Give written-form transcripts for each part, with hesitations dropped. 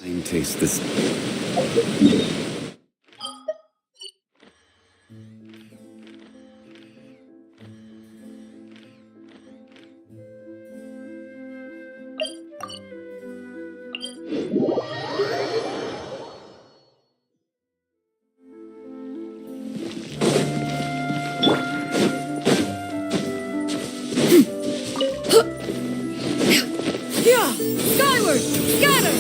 Taste this. Yeah! Skyward! Scatter!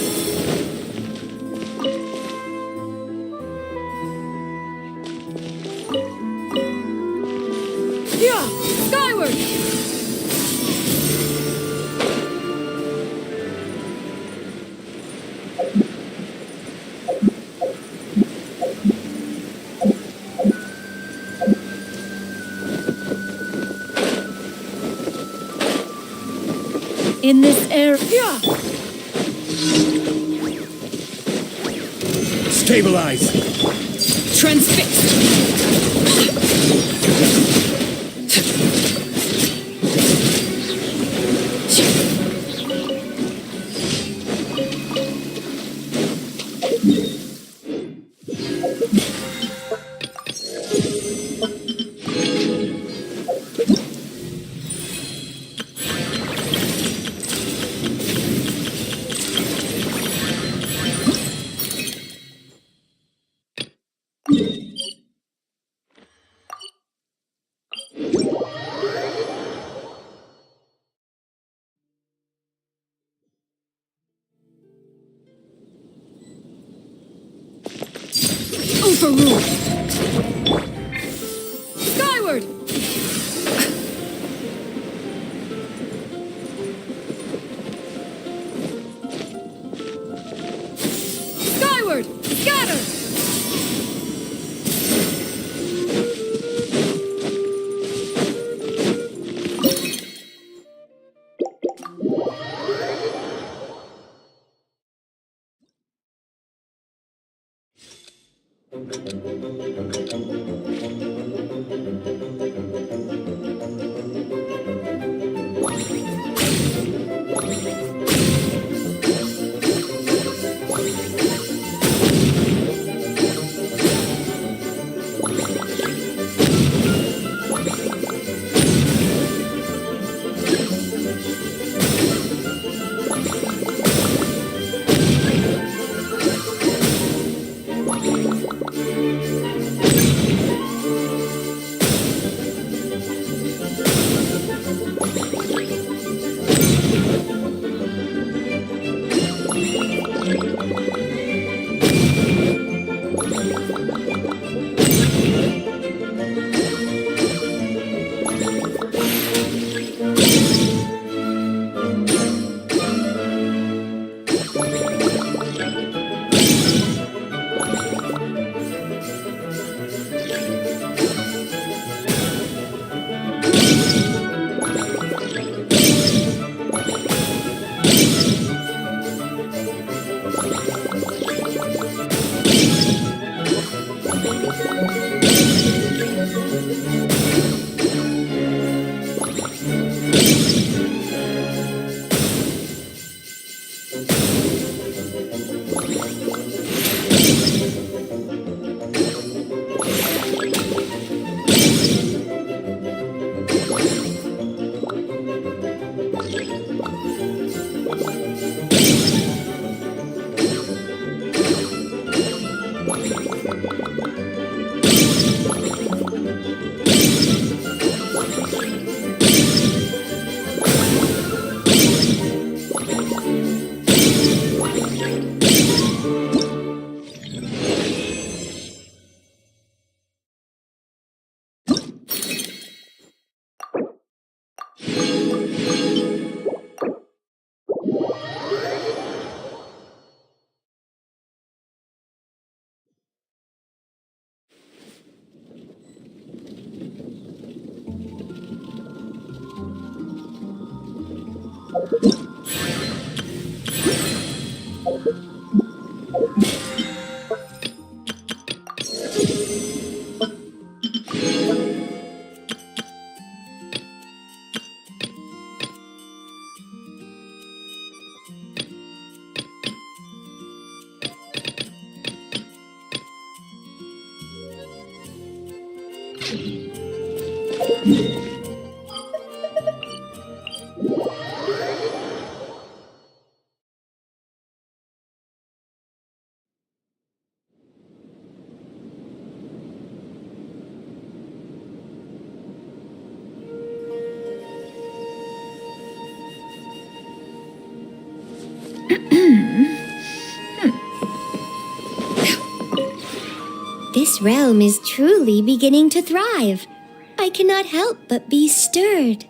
Yeah! Skyward! In this area. Yeah! Stabilize! Transfixed! Overruled! Skyward! Skyward! Scatter! This realm is truly beginning to thrive. I cannot help but be stirred.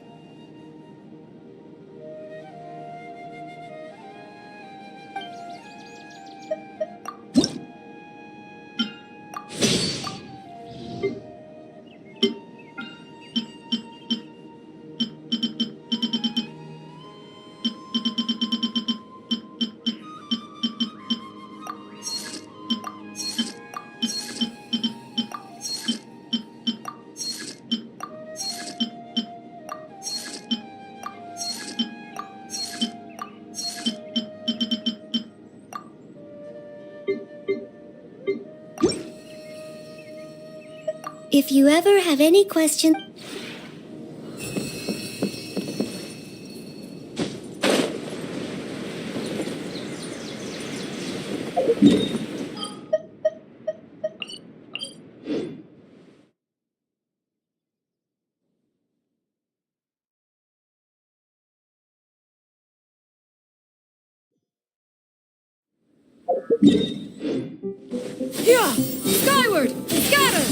If you ever have any questions... Yeah! Skyward! Scatter!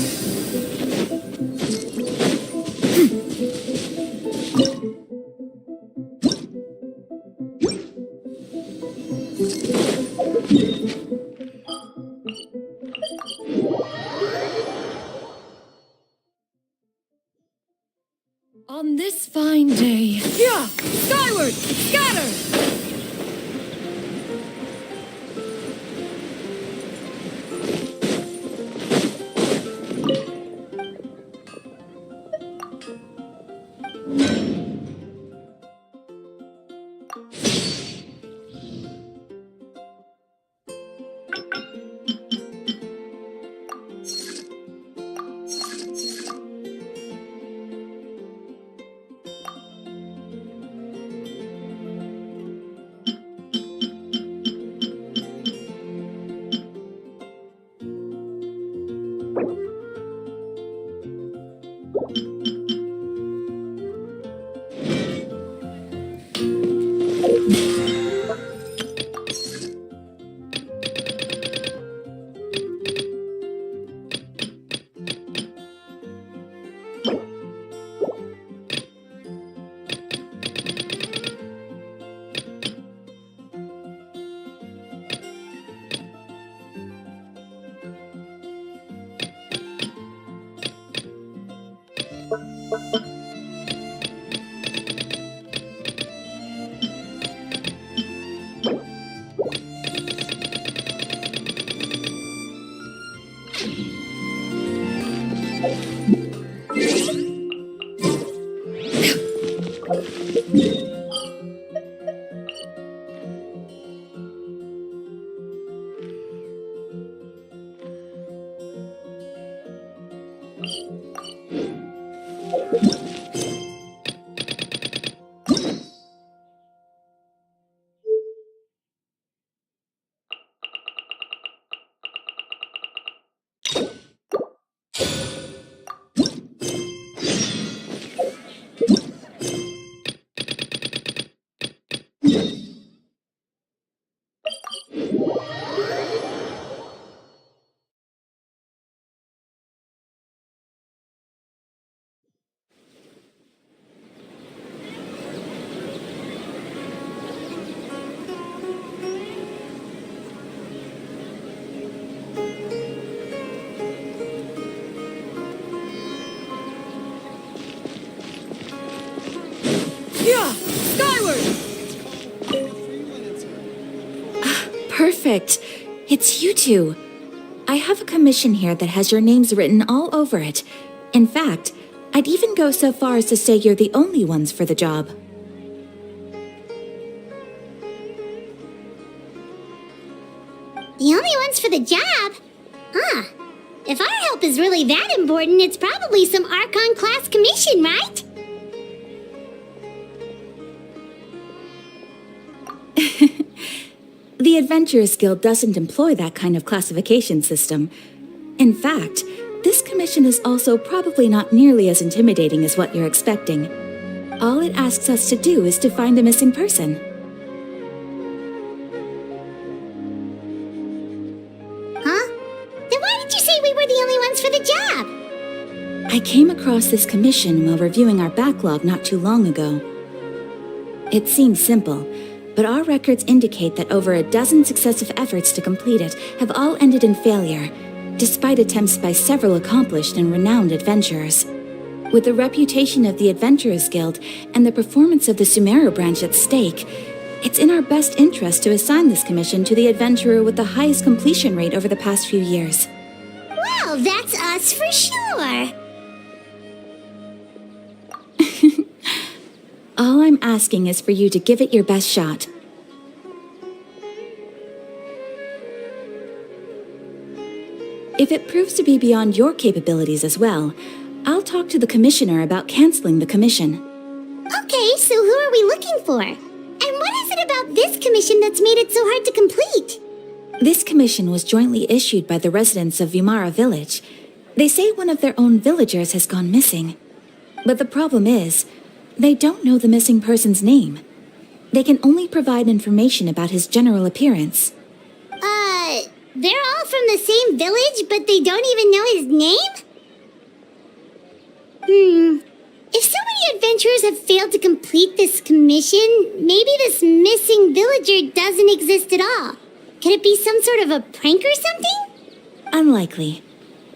On this fine day, yeah! Skyward! Scatter! Yeah! Skyward! Perfect. It's you two. I have a commission here that has your names written all over it. In fact, I'd even go so far as to say you're the only ones for the job. The only ones for the job? Huh. If our help is really that important, it's probably some Archon-class commission, right? The Adventurers Guild doesn't employ that kind of classification system. In fact, this commission is also probably not nearly as intimidating as what you're expecting. All it asks us to do is to find a missing person. Huh? Then why did you say we were the only ones for the job? I came across this commission while reviewing our backlog not too long ago. It seems simple, but our records indicate that over a dozen successive efforts to complete it have all ended in failure, despite attempts by several accomplished and renowned adventurers. With the reputation of the Adventurers Guild and the performance of the Sumeru branch at stake, it's in our best interest to assign this commission to the adventurer with the highest completion rate over the past few years. Well, that's us for sure. All I'm asking is for you to give it your best shot. If it proves to be beyond your capabilities as well, I'll talk to the commissioner about canceling the commission. Okay, so who are we looking for? And what is it about this commission that's made it so hard to complete? This commission was jointly issued by the residents of Vimara Village. They say one of their own villagers has gone missing. But the problem is, they don't know the missing person's name. They can only provide information about his general appearance. They're all from the same village, but they don't even know his name? If so many adventurers have failed to complete this commission, maybe this missing villager doesn't exist at all. Could it be some sort of a prank or something? Unlikely.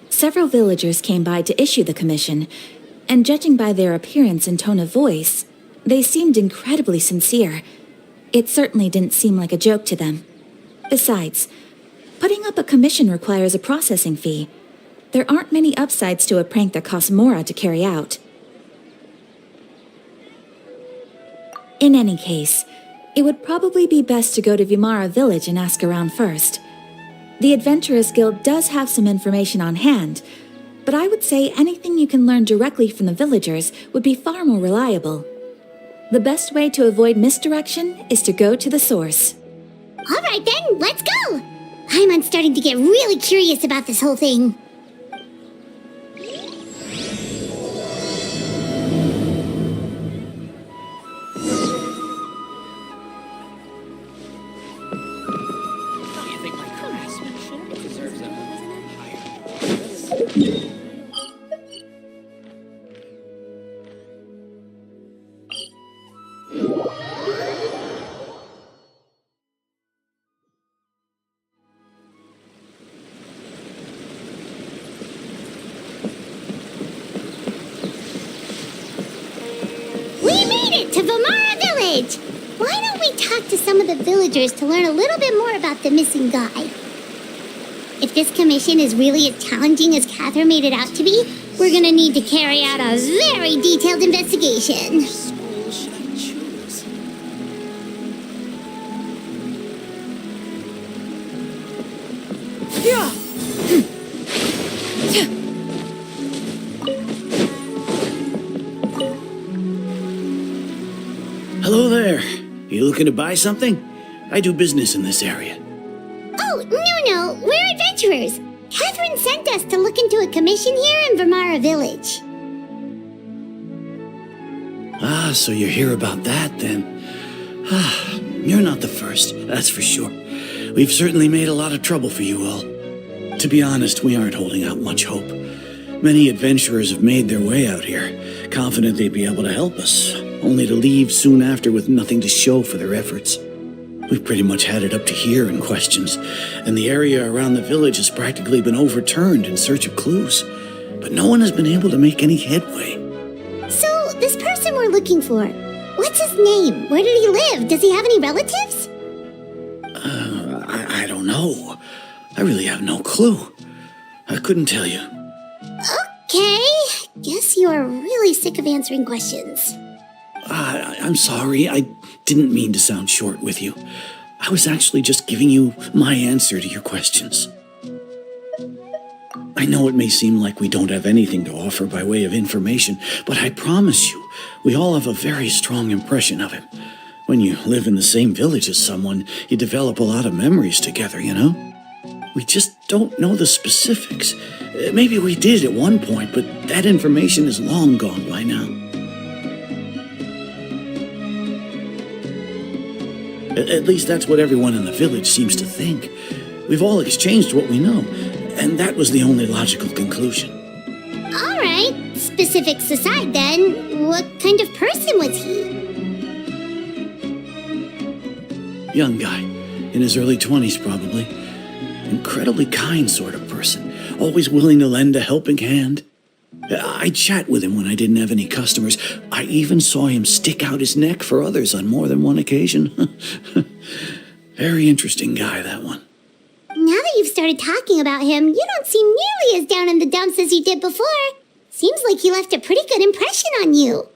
Several villagers came by to issue the commission, and judging by their appearance and tone of voice, they seemed incredibly sincere. It certainly didn't seem like a joke to them. Besides, putting up a commission requires a processing fee. There aren't many upsides to a prank that costs Mora to carry out. In any case, it would probably be best to go to Vimara Village and ask around first. The Adventurers Guild does have some information on hand, but I would say anything you can learn directly from the villagers would be far more reliable. The best way to avoid misdirection is to go to the source. All right then, let's go! I'm starting to get really curious about this whole thing. To Vimara Village! Why don't we talk to some of the villagers to learn a little bit more about the missing guy? If this commission is really as challenging as Catherine made it out to be, we're gonna need to carry out a very detailed investigation. School should I choose? Yeah! Hello there. You looking to buy something? I do business in this area. Oh, no, we're adventurers. Catherine sent us to look into a commission here in Vimara Village. Ah, so you're here about that then. Ah, you're not the first, that's for sure. We've certainly made a lot of trouble for you all. To be honest, we aren't holding out much hope. Many adventurers have made their way out here, confident they'd be able to help us, only to leave soon after with nothing to show for their efforts. We've pretty much had it up to here in questions, and the area around the village has practically been overturned in search of clues. But no one has been able to make any headway. So, this person we're looking for, what's his name? Where did he live? Does he have any relatives? I don't know. I really have no clue. I couldn't tell you. Okay, guess you're really sick of answering questions. I'm sorry. I didn't mean to sound short with you. I was actually just giving you my answer to your questions. I know it may seem like we don't have anything to offer by way of information, but I promise you, we all have a very strong impression of him. When you live in the same village as someone, you develop a lot of memories together, you know? We just don't know the specifics. Maybe we did at one point, but that information is long gone by now. At least that's what everyone in the village seems to think. We've all exchanged what we know, and that was the only logical conclusion. All right, specifics aside then, what kind of person was he? Young guy, in his early 20s probably. Incredibly kind sort of person, always willing to lend a helping hand. I'd chat with him when I didn't have any customers. I even saw him stick out his neck for others on more than one occasion. Very interesting guy, that one. Now that you've started talking about him, you don't seem nearly as down in the dumps as you did before. Seems like he left a pretty good impression on you.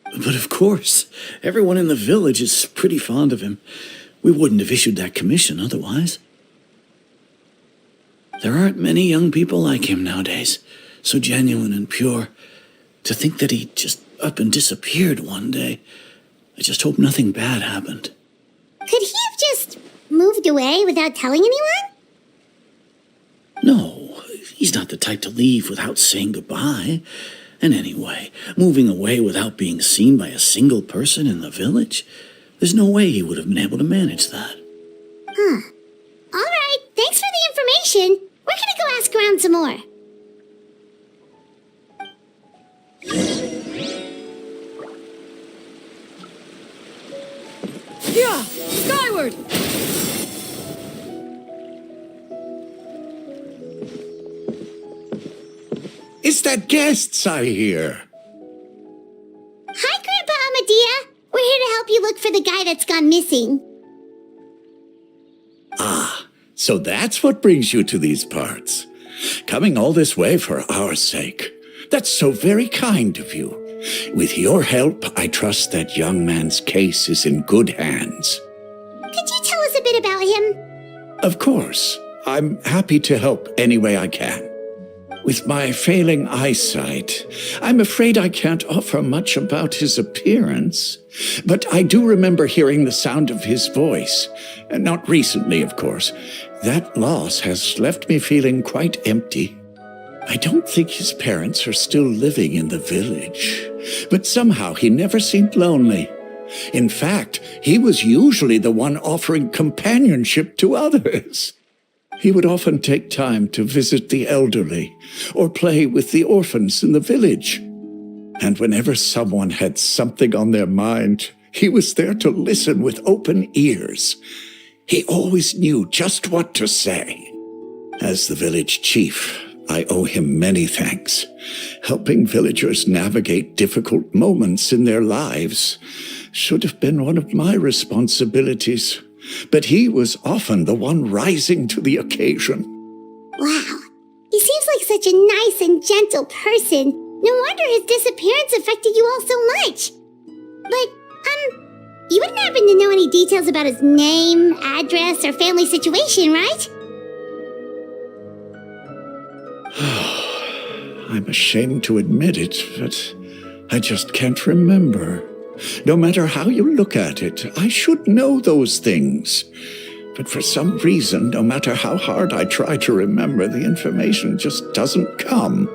But of course, everyone in the village is pretty fond of him. We wouldn't have issued that commission otherwise. There aren't many young people like him nowadays, so genuine and pure. To think that he just up and disappeared one day, I just hope nothing bad happened. Could he have just moved away without telling anyone? No, he's not the type to leave without saying goodbye. And anyway, moving away without being seen by a single person in the village, there's no way he would have been able to manage that. Huh. All right, thanks for the information. We're gonna go ask around some more. Yeah! Skyward! It's that guests I hear. Hi, Grandpa Amadea. We're here to help you look for the guy that's gone missing. So that's what brings you to these parts. Coming all this way for our sake. That's so very kind of you. With your help, I trust that young man's case is in good hands. Could you tell us a bit about him? Of course. I'm happy to help any way I can. With my failing eyesight, I'm afraid I can't offer much about his appearance. But I do remember hearing the sound of his voice. Not recently, of course. That loss has left me feeling quite empty. I don't think his parents are still living in the village. But somehow he never seemed lonely. In fact, he was usually the one offering companionship to others. He would often take time to visit the elderly or play with the orphans in the village. And whenever someone had something on their mind, he was there to listen with open ears. He always knew just what to say. As the village chief, I owe him many thanks. Helping villagers navigate difficult moments in their lives should have been one of my responsibilities. But he was often the one rising to the occasion. Wow. He seems like such a nice and gentle person. No wonder his disappearance affected you all so much. But, you wouldn't happen to know any details about his name, address, or family situation, right? I'm ashamed to admit it, but I just can't remember. No matter how you look at it, I should know those things. But for some reason, no matter how hard I try to remember, the information just doesn't come.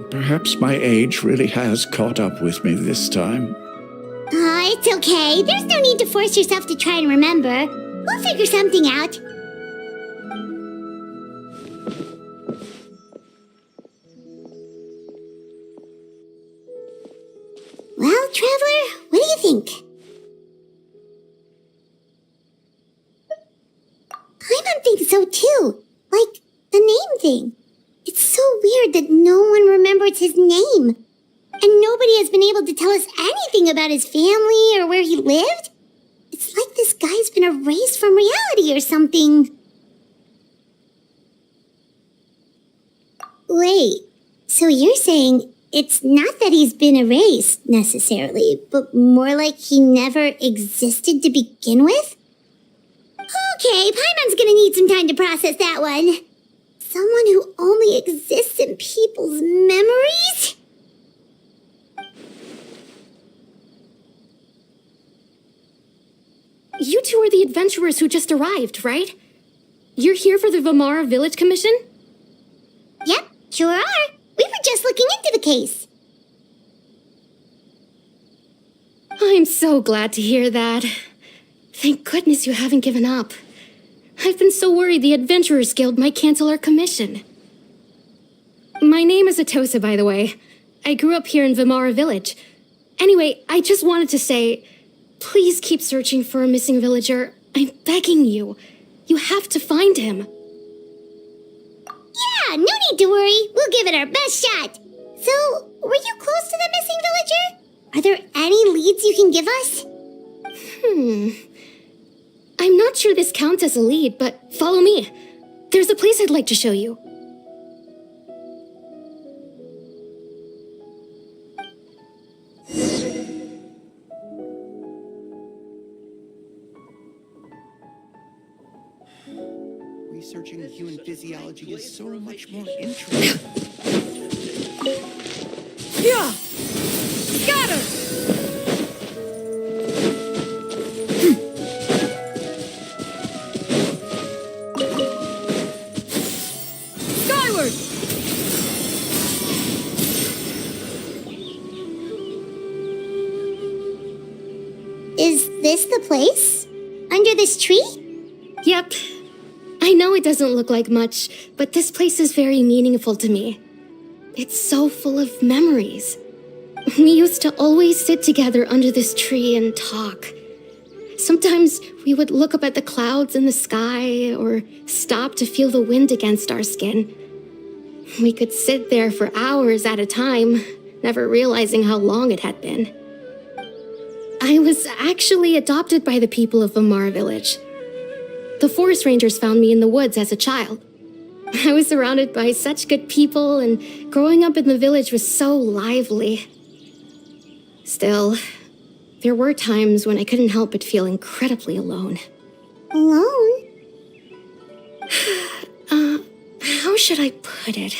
Perhaps my age really has caught up with me this time. It's okay. There's no need to force yourself to try and remember. We'll figure something out. Well, Traveler, what do you think? Paimon thinks so too. Like, the name thing. It's so weird that no one remembers his name. And nobody has been able to tell us anything about his family or where he lived. It's like this guy's been erased from reality or something. Wait, so you're saying it's not that he's been erased, necessarily, but more like he never existed to begin with? Okay, Paimon's gonna need some time to process that one. Someone who only exists in people's memories? You two are the adventurers who just arrived, right? You're here for the Vamara Village Commission? Yep, sure are. We were just looking into the case. I'm so glad to hear that. Thank goodness you haven't given up. I've been so worried the Adventurers Guild might cancel our commission. My name is Atosa, by the way. I grew up here in Vamara Village. Anyway, I just wanted to say, please keep searching for a missing villager. I'm begging you. You have to find him. Yeah, no need to worry. We'll give it our best shot. So, were you close to the missing villager? Are there any leads you can give us? I'm not sure this counts as a lead, but follow me. There's a place I'd like to show you. Researching human physiology is so much more interesting. Yeah! Scatter! Skyward! Is this the place? Under this tree? Yep. I know it doesn't look like much, but this place is very meaningful to me. It's so full of memories. We used to always sit together under this tree and talk. Sometimes we would look up at the clouds in the sky or stop to feel the wind against our skin. We could sit there for hours at a time, never realizing how long it had been. I was actually adopted by the people of Vamara Village. The forest rangers found me in the woods as a child. I was surrounded by such good people, and growing up in the village was so lively. Still, there were times when I couldn't help but feel incredibly alone. Alone? How should I put it?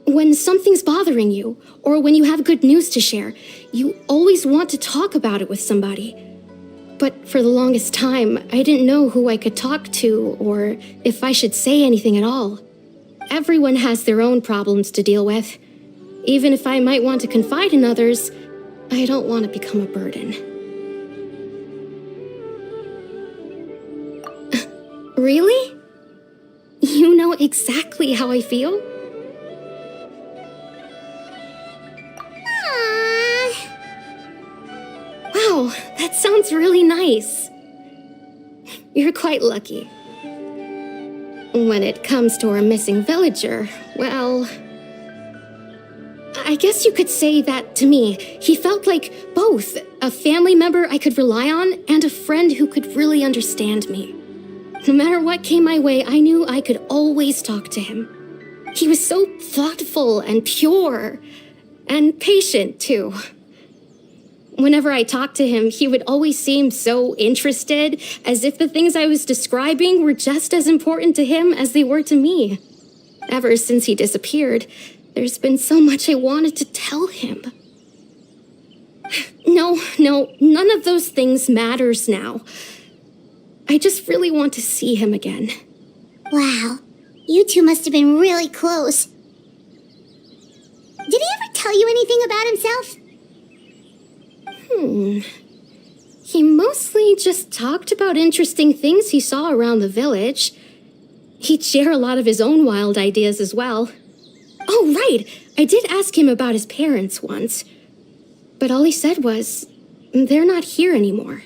When something's bothering you, or when you have good news to share, you always want to talk about it with somebody. But for the longest time, I didn't know who I could talk to or if I should say anything at all. Everyone has their own problems to deal with. Even if I might want to confide in others, I don't want to become a burden. Really? You know exactly how I feel? Wow, that sounds really nice. You're quite lucky. When it comes to our missing villager, well, I guess you could say that to me. He felt like both a family member I could rely on and a friend who could really understand me. No matter what came my way, I knew I could always talk to him. He was so thoughtful and pure, and patient, too. Whenever I talked to him, he would always seem so interested, as if the things I was describing were just as important to him as they were to me. Ever since he disappeared, there's been so much I wanted to tell him. No, none of those things matters now. I just really want to see him again. Wow, you two must have been really close. Did he ever tell you anything about himself? He mostly just talked about interesting things he saw around the village. He'd share a lot of his own wild ideas as well. Oh, right! I did ask him about his parents once. But all he said was, they're not here anymore.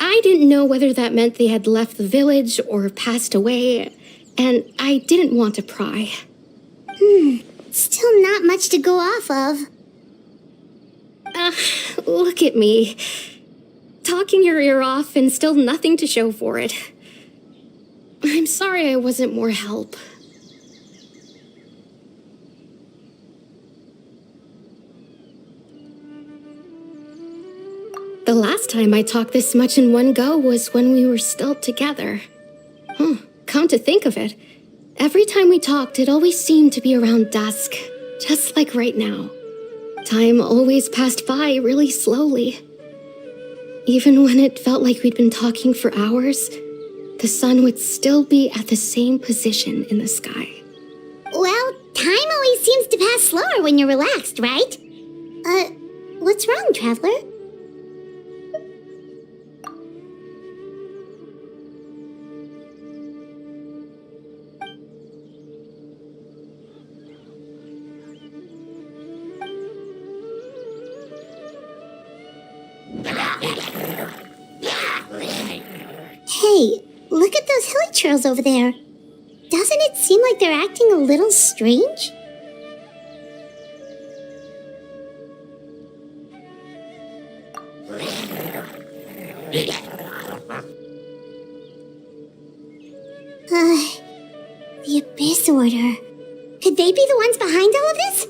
I didn't know whether that meant they had left the village or passed away, and I didn't want to pry. Still not much to go off of. Look at me. Talking your ear off and still nothing to show for it. I'm sorry I wasn't more help. The last time I talked this much in one go was when we were still together. come to think of it, every time we talked, it always seemed to be around dusk, just like right now. Time always passed by really slowly. Even when it felt like we'd been talking for hours, the sun would still be at the same position in the sky. Well, time always seems to pass slower when you're relaxed, right? What's wrong, Traveler? Hey, look at those hilly churls over there. Doesn't it seem like they're acting a little strange? The Abyss Order. Could they be the ones behind all of this?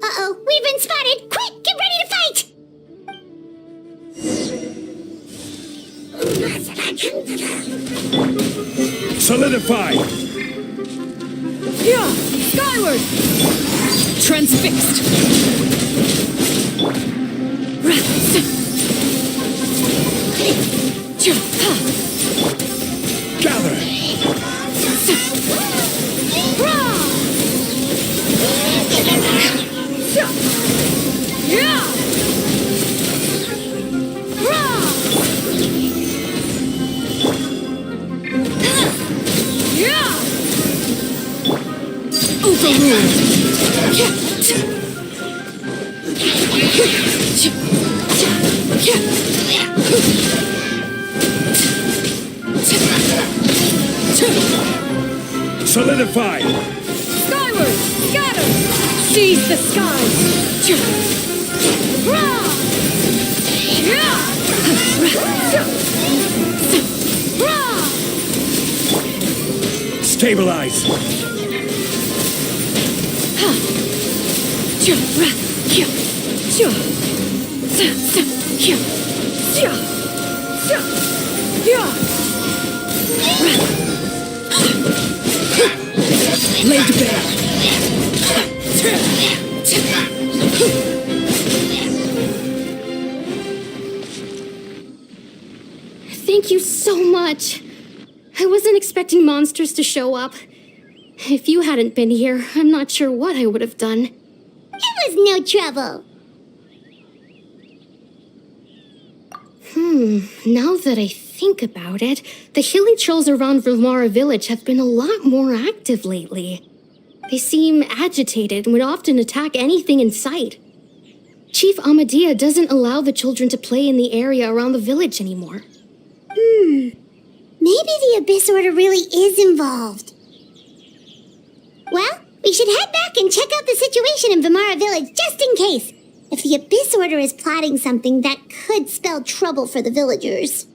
Uh-oh, we've been spotted! Quick, get ready to fight! Solidify! Yeah! Skyward! Transfixed! Gather! Solidify! Skyward! Scatter! Seize the skies! Stabilize! Laid bare! Thank you so much. I wasn't expecting monsters to show up. If you hadn't been here, I'm not sure what I would have done. It was no trouble. Now that I think about it, the hilly trolls around Vilmara village have been a lot more active lately. They seem agitated and would often attack anything in sight. Chief Amadea doesn't allow the children to play in the area around the village anymore. Maybe the Abyss Order really is involved. Well, we should head back and check out the situation in Vilmara village just in case. If the Abyss Order is plotting something that could spell trouble for the villagers.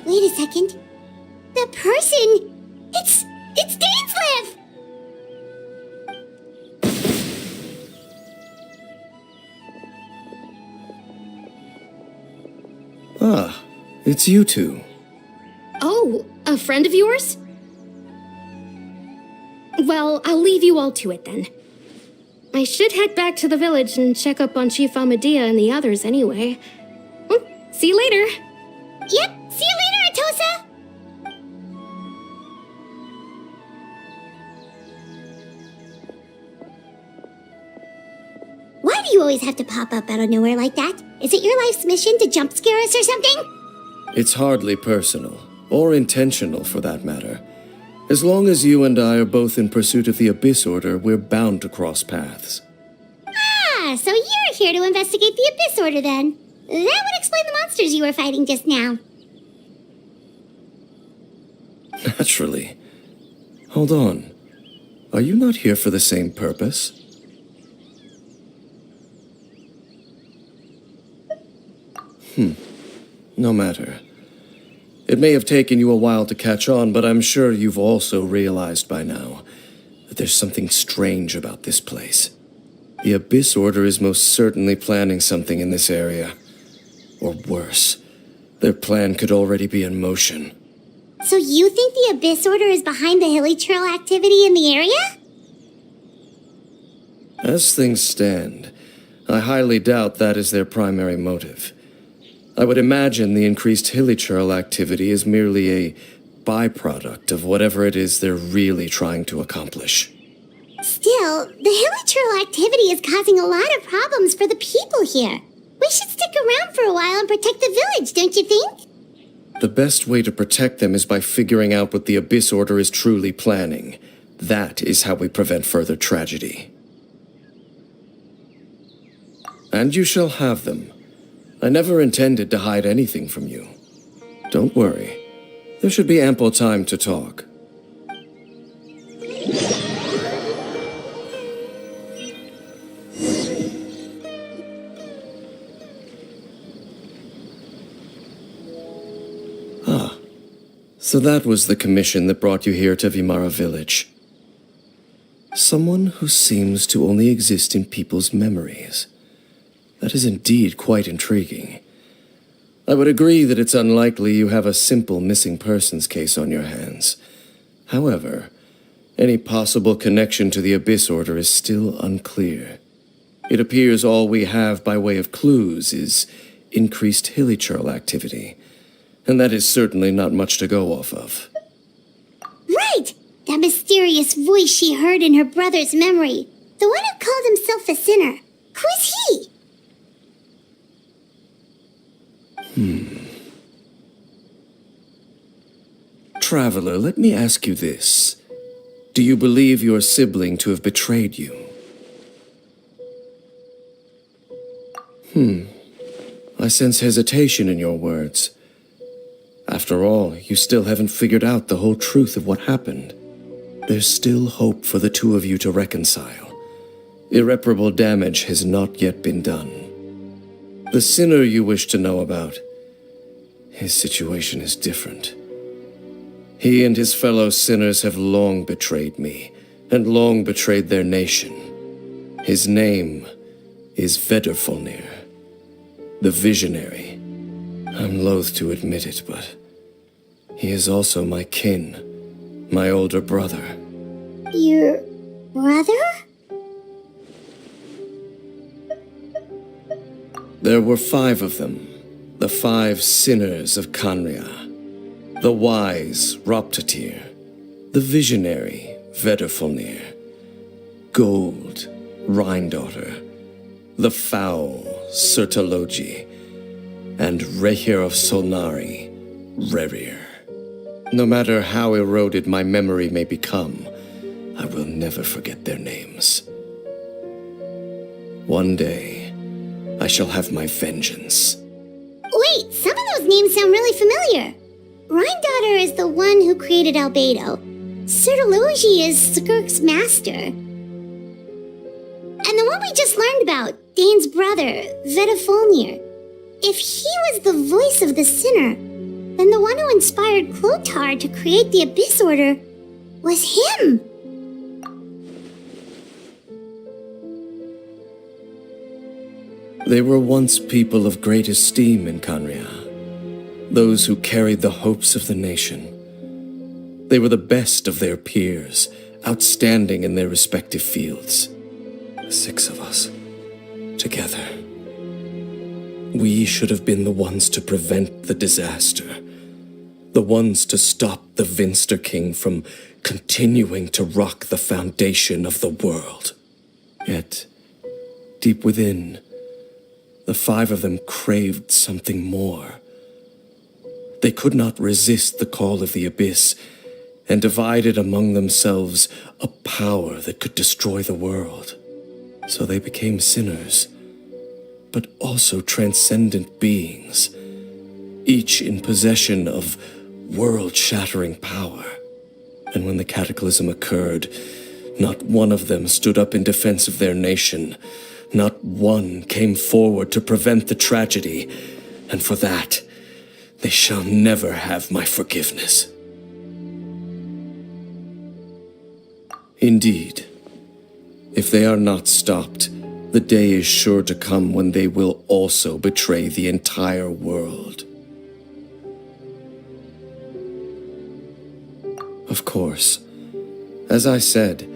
Wait a second. The person! It's Dainsleif! Ah, it's you two. Oh, a friend of yours? Well, I'll leave you all to it then. I should head back to the village and check up on Chief Amadea and the others anyway. Well, see you later. Yep, see you later, Atosa! Why do you always have to pop up out of nowhere like that? Is it your life's mission to jump scare us or something? It's hardly personal, or intentional for that matter. As long as you and I are both in pursuit of the Abyss Order, we're bound to cross paths. Ah, so you're here to investigate the Abyss Order then. That would explain the monsters you were fighting just now. Naturally. Hold on. Are you not here for the same purpose? No matter. It may have taken you a while to catch on, but I'm sure you've also realized by now. but there's something strange about this place. The Abyss Order is most certainly planning something in this area. Or worse, their plan could already be in motion. So you think the Abyss Order is behind the hilly trail activity in the area? As things stand, I highly doubt that is their primary motive. I would imagine the increased hilly trail activity is merely a byproduct of whatever it is they're really trying to accomplish. Still, the hilly trail activity is causing a lot of problems for the people here. We should stick around for a while and protect the village, don't you think? The best way to protect them is by figuring out what the Abyss Order is truly planning. That is how we prevent further tragedy. And you shall have them. I never intended to hide anything from you. Don't worry. There should be ample time to talk. So that was the commission that brought you here to Vimara Village. Someone who seems to only exist in people's memories. That is indeed quite intriguing. I would agree that it's unlikely you have a simple missing persons case on your hands. However, any possible connection to the Abyss Order is still unclear. It appears all we have by way of clues is increased hilly trail activity. And that is certainly not much to go off of. Right! That mysterious voice she heard in her brother's memory. The one who called himself a sinner. Who is he? Traveler, let me ask you this. Do you believe your sibling to have betrayed you? I sense hesitation in your words. After all, you still haven't figured out the whole truth of what happened. There's still hope for the two of you to reconcile. Irreparable damage has not yet been done. The sinner you wish to know about, his situation is different. He and his fellow sinners have long betrayed me, and long betrayed their nation. His name is Vedrfolnir, the Visionary. I'm loath to admit it, but he is also my kin, my older brother. Your brother? There were 5 of them, the 5 sinners of Kanria. The wise Roptatir, the visionary Vedrfolnir, Gold Rhine-daughter, the foul Sertologi, and Rehir of Solnari, Rerir. No matter how eroded my memory may become, I will never forget their names. One day, I shall have my vengeance. Wait, some of those names sound really familiar. Rhine-daughter is the one who created Albedo. Sertologi is Skirk's master. And the one we just learned about, Dane's brother, Vedrfolnir. If he was the voice of the sinner, then the one who inspired Clotar to create the Abyss Order was him. They were once people of great esteem in Kanria, those who carried the hopes of the nation. They were the best of their peers, outstanding in their respective fields. 6 of us, together. We should have been the ones to prevent the disaster. The ones to stop the Vinster King from continuing to rock the foundation of the world. Yet, deep within, the 5 of them craved something more. They could not resist the call of the Abyss, and divided among themselves a power that could destroy the world. So they became sinners, but also transcendent beings, each in possession of world-shattering power. And when the cataclysm occurred, not one of them stood up in defense of their nation. Not one came forward to prevent the tragedy, and for that, they shall never have my forgiveness. Indeed. If they are not stopped, the day is sure to come when they will also betray the entire world. Of course. As I said,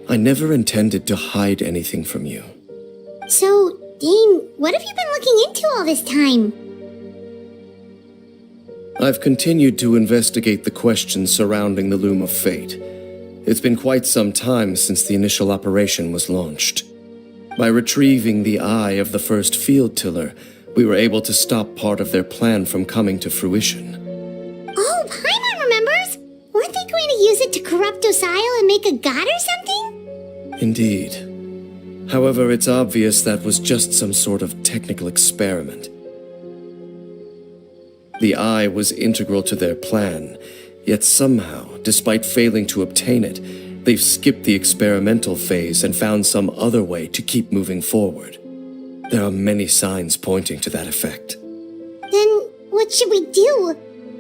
I never intended to hide anything from you. So, Dane, what have you been looking into all this time? I've continued to investigate the questions surrounding the Loom of Fate. It's been quite some time since the initial operation was launched. By retrieving the eye of the first field tiller, we were able to stop part of their plan from coming to fruition. Oh, Paimon remembers! Weren't they going to use it to corrupt Docile and make a god or something? Indeed. However, it's obvious that was just some sort of technical experiment. The eye was integral to their plan, yet somehow, despite failing to obtain it, they've skipped the experimental phase and found some other way to keep moving forward. There are many signs pointing to that effect. Then what should we do?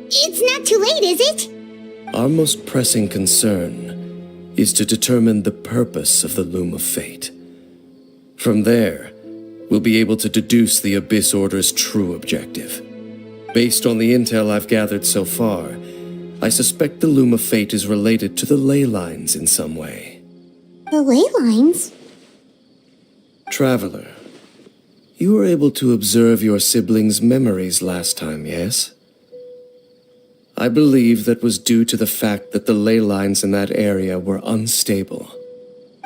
It's not too late, is it? Our most pressing concern is to determine the purpose of the Loom of Fate. From there, we'll be able to deduce the Abyss Order's true objective. Based on the intel I've gathered so far, I suspect the Loom of Fate is related to the ley lines in some way. The ley lines? Traveler, you were able to observe your siblings' memories last time, yes? I believe that was due to the fact that the ley lines in that area were unstable.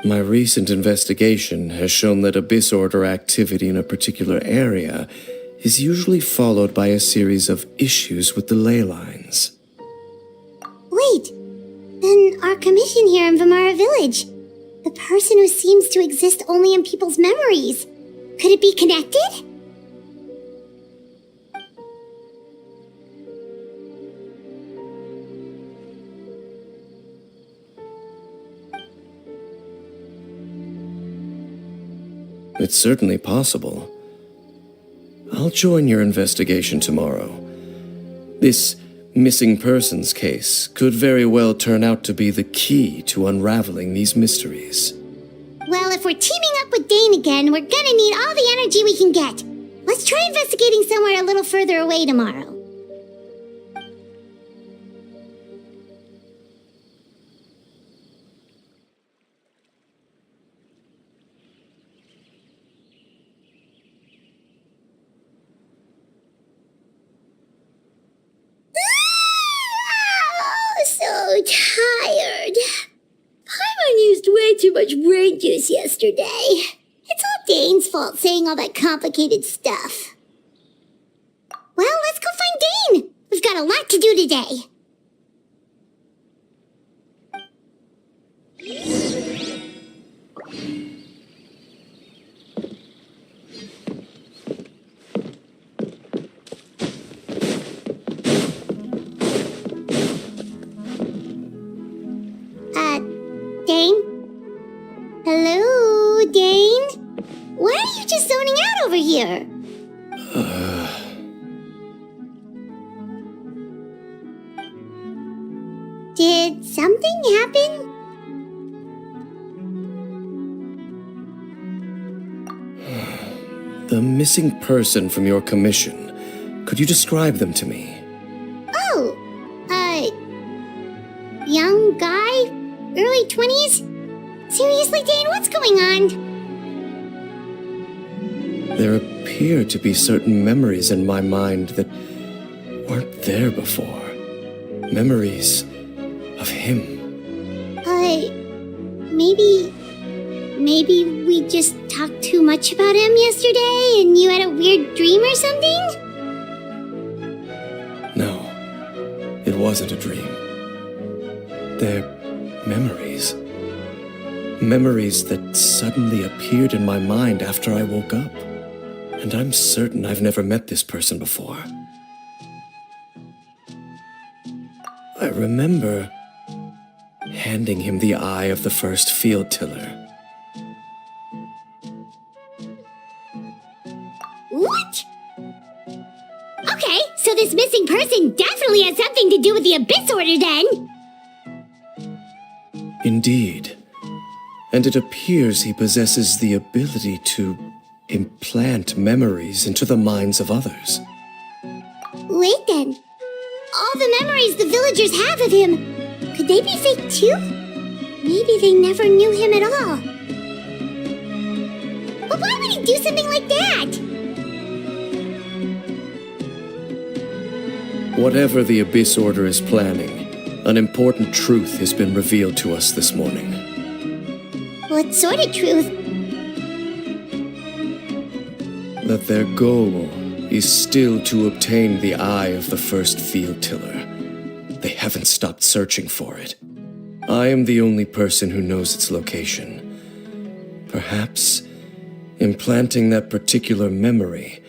My recent investigation has shown that Abyss Order activity in a particular area is usually followed by a series of issues with the ley lines. Wait, then our commission here in Vimara Village, the person who seems to exist only in people's memories, could it be connected? It's certainly possible. I'll join your investigation tomorrow. This missing persons case could very well turn out to be the key to unraveling these mysteries. Well, if we're teaming up with Dane again, we're gonna need all the energy we can get. Let's try investigating somewhere a little further away tomorrow. So tired. Paimon used way too much brain juice yesterday. It's all Dane's fault saying all that complicated stuff. Well, let's go find Dane. We've got a lot to do today. Dane? Hello, Dane? Why are you just zoning out over here? Did something happen? The missing person from your commission. Could you describe them to me? Oh, young guy? Early 20s? Seriously, Dane, what's going on? There appear to be certain memories in my mind that weren't there before. Memories of him. Maybe we just talked too much about him yesterday and you had a weird dream or something? No, it wasn't a dream. They're memories. Memories that suddenly appeared in my mind after I woke up. And I'm certain I've never met this person before. I remember handing him the eye of the first field tiller. What? Okay, so this missing person definitely has something to do with the Abyss Order then. Indeed. and it appears he possesses the ability to implant memories into the minds of others. Wait then. All the memories the villagers have of him, could they be fake too? Maybe they never knew him at all. But why would he do something like that? Whatever the Abyss Order is planning, an important truth has been revealed to us this morning. What sort of truth? That their goal is still to obtain the eye of the first field tiller. They haven't stopped searching for it. I am the only person who knows its location. Perhaps implanting that particular memory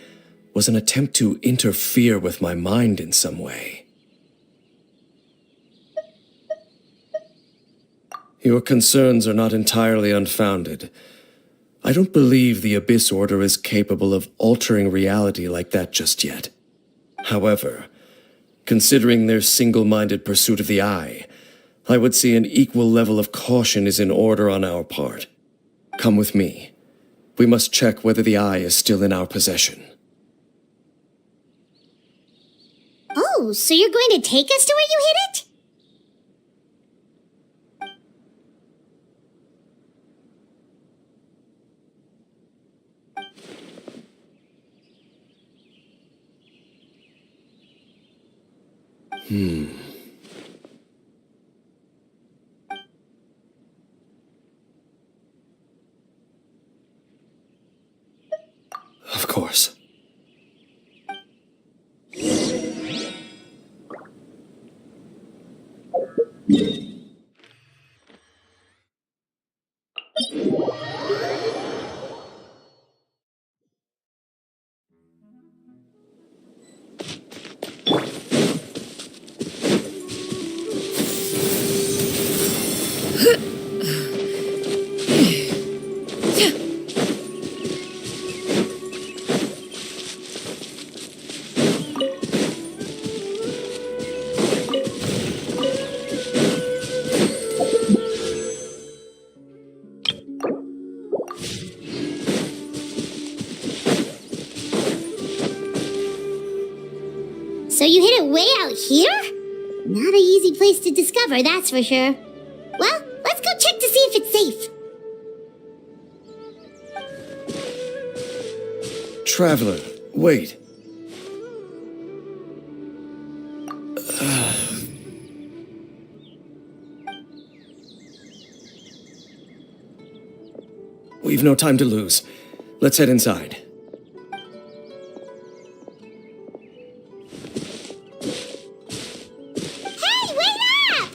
was an attempt to interfere with my mind in some way. Your concerns are not entirely unfounded. I don't believe the Abyss Order is capable of altering reality like that just yet. However, considering their single-minded pursuit of the Eye, I would say an equal level of caution is in order on our part. Come with me. We must check whether the Eye is still in our possession. Oh, so you're going to take us to where you hid it? Of course. So you hid it way out here? Not an easy place to discover, that's for sure. Well, let's go check to see if it's safe. Traveler, wait. We've no time to lose. Let's head inside. Hey, wait up!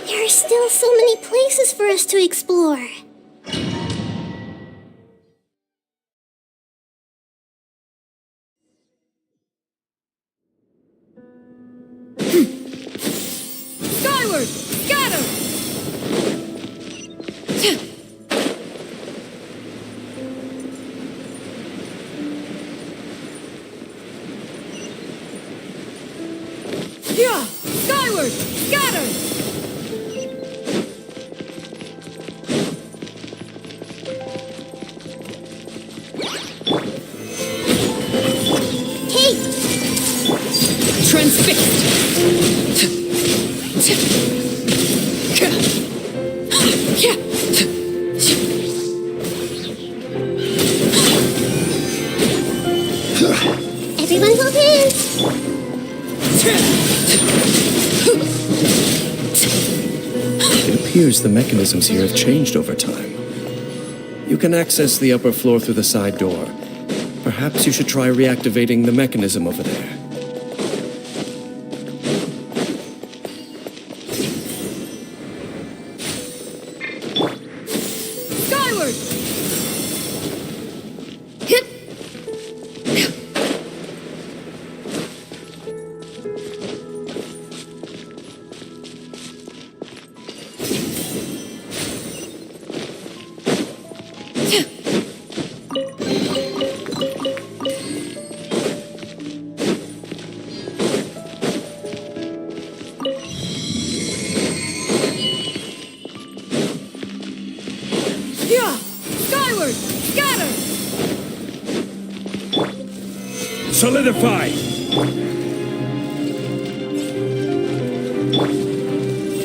There are still so many places for us to explore. Skyward! Scatter! Yeah! Skyward! Scatter! Hey, Transfixed! everyone hold hands. It appears the mechanisms here have changed over time. You can access the upper floor through the side door. Perhaps you should try reactivating the mechanism over there. Solidify!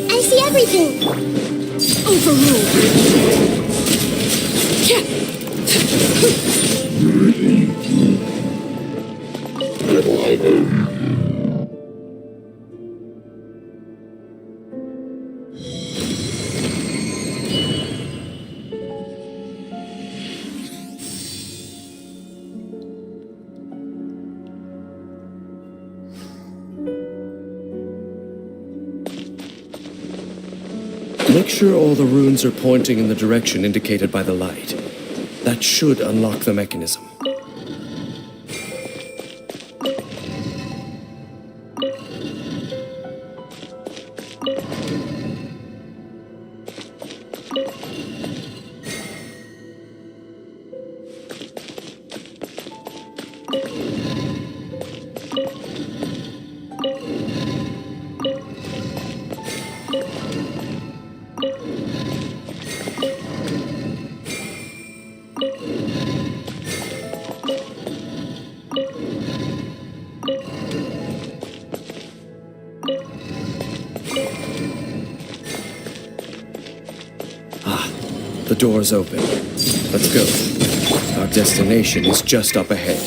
I see everything. Overrule. Make sure all the runes are pointing in the direction indicated by the light. That should unlock the mechanism. The door's open. Let's go. Our destination is just up ahead.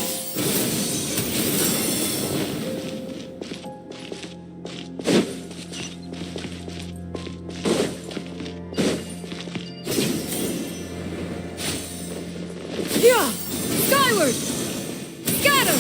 Yeah! Skyward! Scatter!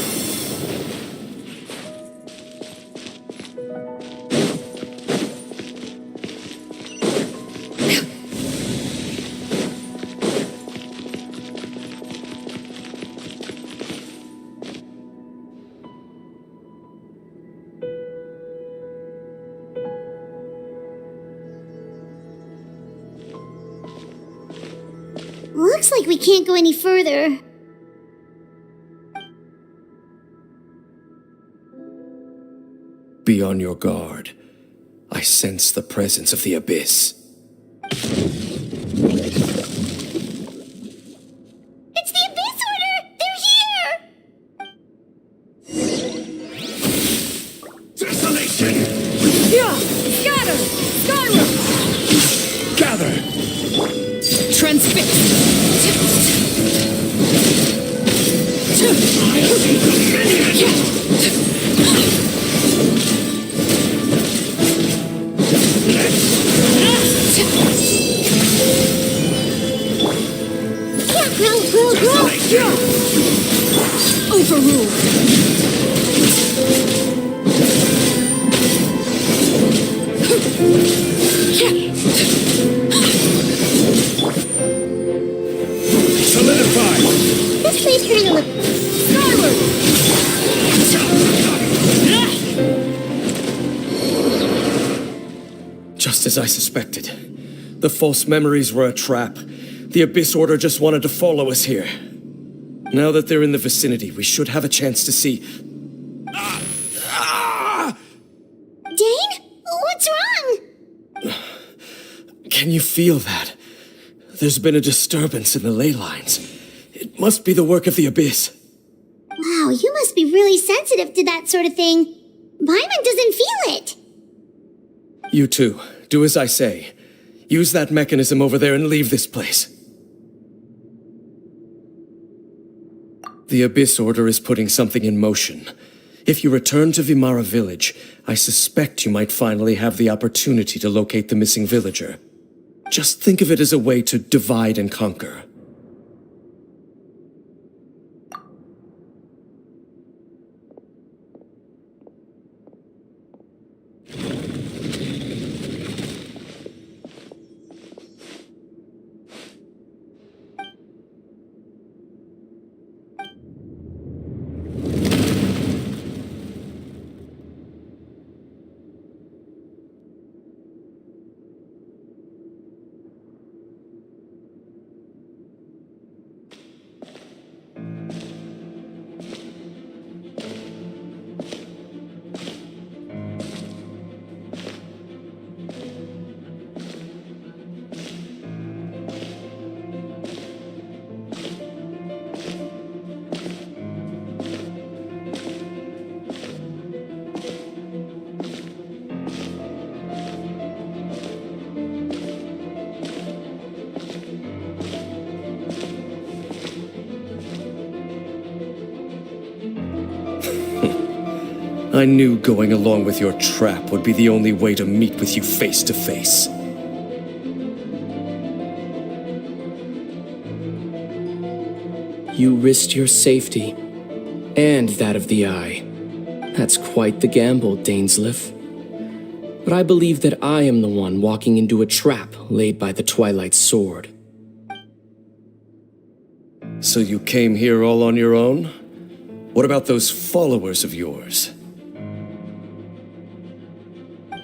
Looks like we can't go any further. Be on your guard. I sense the presence of the abyss. It's the Abyss Order! They're here! Desolation! Yeah! Scatter! Skyward! Gather! Transfix! Overrule! Solidify! This place kinda looks... Skyward! Just as I suspected. The false memories were a trap. The Abyss Order just wanted to follow us here. Now that they're in the vicinity, we should have a chance to see... Dane? What's wrong? Can you feel that? There's been a disturbance in the ley lines. It must be the work of the Abyss. Wow, you must be really sensitive to that sort of thing. Paimon doesn't feel it. You too. Do as I say. Use that mechanism over there and leave this place. The Abyss Order is putting something in motion. If you return to Vimara village, I suspect you might finally have the opportunity to locate the missing villager. Just think of it as a way to divide and conquer. I knew going along with your trap would be the only way to meet with you face to face. You risked your safety, and that of the Eye. That's quite the gamble, Dainsleif. But I believe that I am the one walking into a trap laid by the Twilight Sword. So you came here all on your own? What about those followers of yours?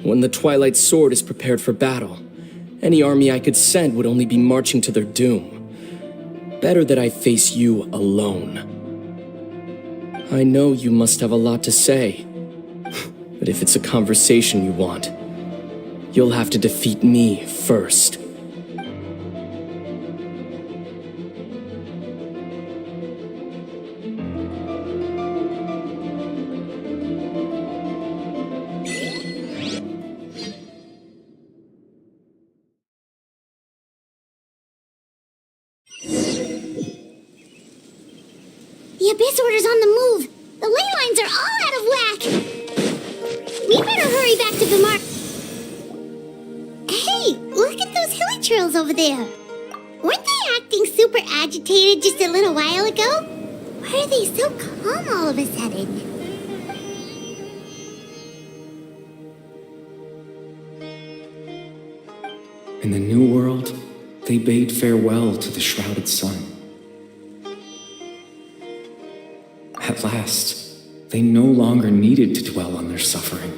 When the Twilight Sword is prepared for battle, any army I could send would only be marching to their doom. Better that I face you alone. I know you must have a lot to say, but if it's a conversation you want, you'll have to defeat me first. The Abyss Order's on the move. The ley lines are all out of whack. We better hurry back to Vimar. Hey, look at those hilly trails over there. Weren't they acting super agitated just a little while ago? Why are they so calm all of a sudden? In the New World, they bade farewell to the shrouded sun. At last, they no longer needed to dwell on their suffering,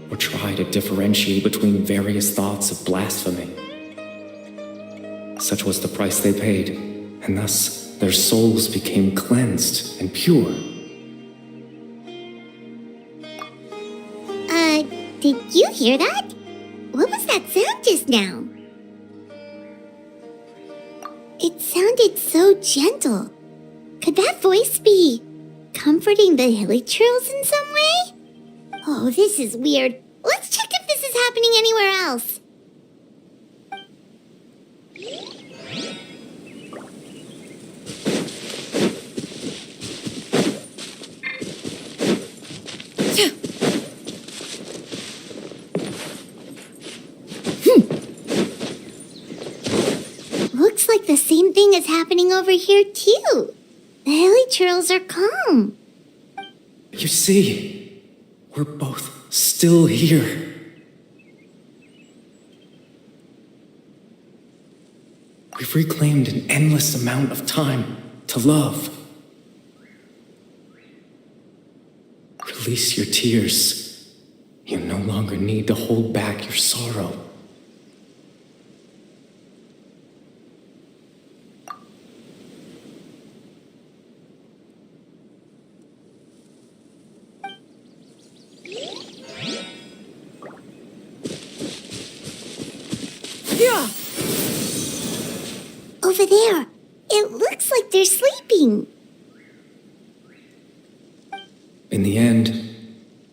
or try to differentiate between various thoughts of blasphemy. Such was the price they paid, and thus their souls became cleansed and pure. Did you hear that? What was that sound just now? It sounded so gentle. Could that voice be comforting the hilly trails in some way? Oh, this is weird. Let's check if this is happening anywhere else. Looks like the same thing is happening over here too. The hilly trails are calm. You see, we're both still here. We've reclaimed an endless amount of time to love. Release your tears. You no longer need to hold back your sorrow. Over there. It looks like they're sleeping. In the end,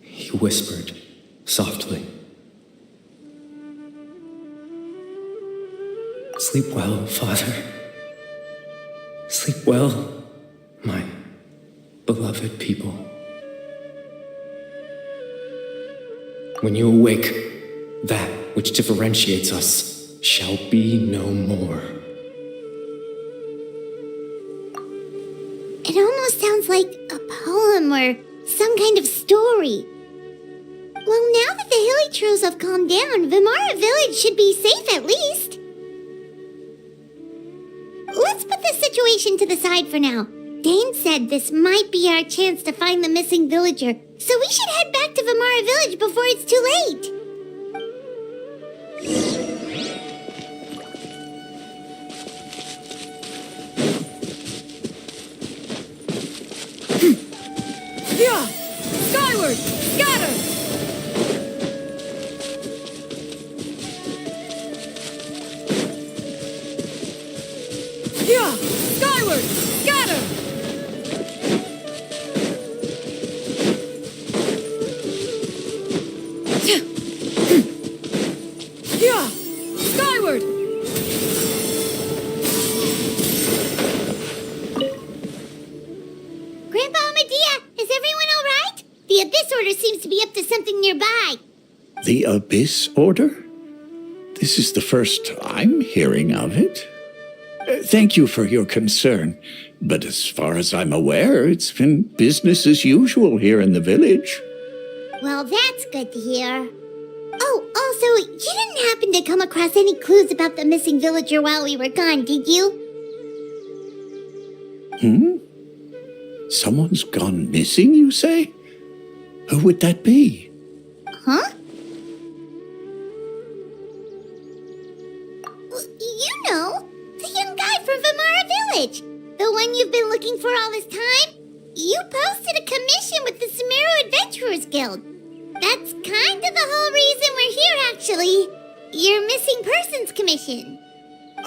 he whispered softly. Sleep well, Father. Sleep well, my beloved people. When you awake, that which differentiates us shall be no more. It almost sounds like a poem or some kind of story. Well, now that the hilly trails have calmed down, Vimara Village should be safe at least. Let's put this situation to the side for now. Dane said this might be our chance to find the missing villager, so we should head back to Vimara Village before it's too late. Yeah! Skyward! Scatter! Yeah! Skyward! Scatter! Yeah! Skyward! Grandpa Medea, is everyone all right? The The Abyss Order seems to be up to something nearby. The Abyss Order? This is the first I'm hearing of it. Thank you for your concern, but as far as I'm aware, it's been business as usual here in the village. Well, that's good to hear. Oh, also, you didn't happen to come across any clues about the missing villager while we were gone, did you? Someone's gone missing, you say? Who would that be? Huh? You know, the young guy from Vamara Village. The one you've been looking for all this time. You posted a commission with the Sumeru Adventurers Guild. That's kind of the whole reason we're here, actually. Your missing persons commission.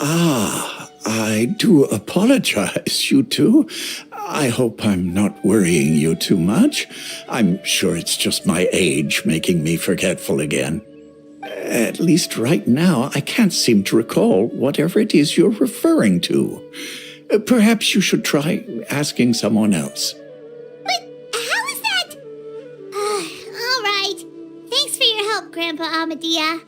Ah, I do apologize, you two. I hope I'm not worrying you too much. I'm sure it's just my age making me forgetful again. At least right now, I can't seem to recall whatever it is you're referring to. Perhaps you should try asking someone else. But how is that? All right. Thanks for your help, Grandpa Amadia.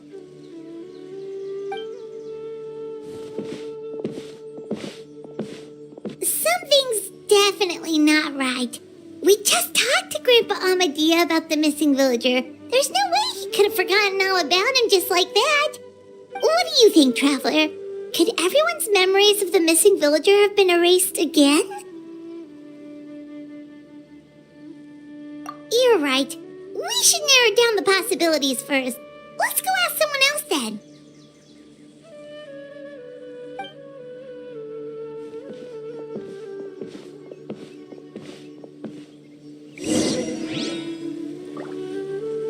Something's definitely not right. We just talked to Grandpa Amadia about the missing villager. There's no way he could have forgotten all about him just like that. What do you think, Traveler? Could everyone's memories of the missing villager have been erased again? You're right. We should narrow down the possibilities first. Let's go ask someone else then.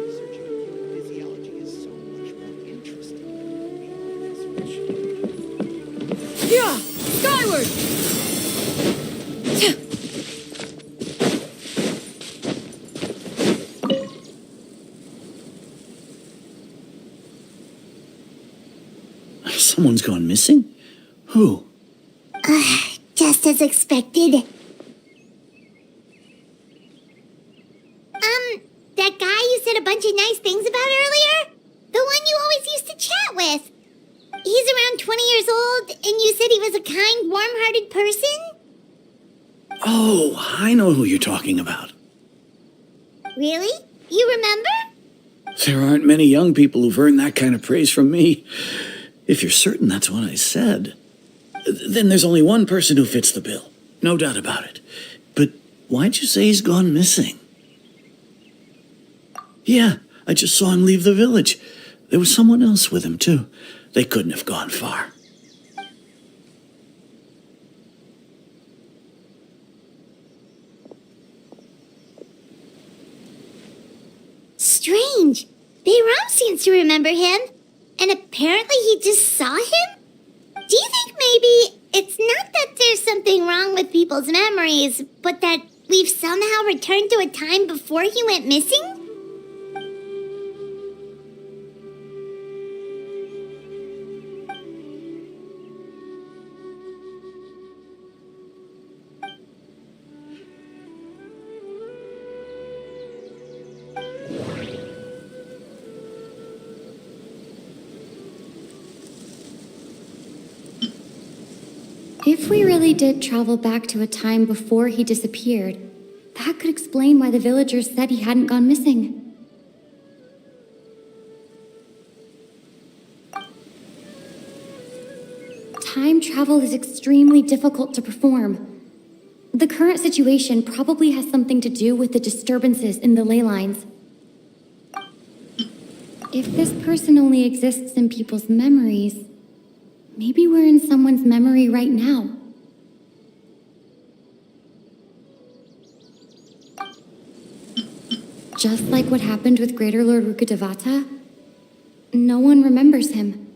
Researching human physiology is so much more interesting. Yeah! Skyward! Someone's gone missing? Who? Just as expected. That guy you said a bunch of nice things about earlier? The one you always used to chat with. He's around 20 years old, and you said he was a kind, warm-hearted person? Oh, I know who you're talking about. Really? You remember? There aren't many young people who've earned that kind of praise from me. If you're certain that's what I said, then there's only one person who fits the bill. No doubt about it. But why'd you say he's gone missing? Yeah, I just saw him leave the village. There was someone else with him, too. They couldn't have gone far. Strange. Bayram seems to remember him. And apparently he just saw him? Do you think maybe it's not that there's something wrong with people's memories, but that we've somehow returned to a time before he went missing? If we really did travel back to a time before he disappeared, that could explain why the villagers said he hadn't gone missing. Time travel is extremely difficult to perform. The current situation probably has something to do with the disturbances in the ley lines. If this person only exists in people's memories, maybe we're in someone's memory right now. Just like what happened with Greater Lord Rukkhadevata, no one remembers him,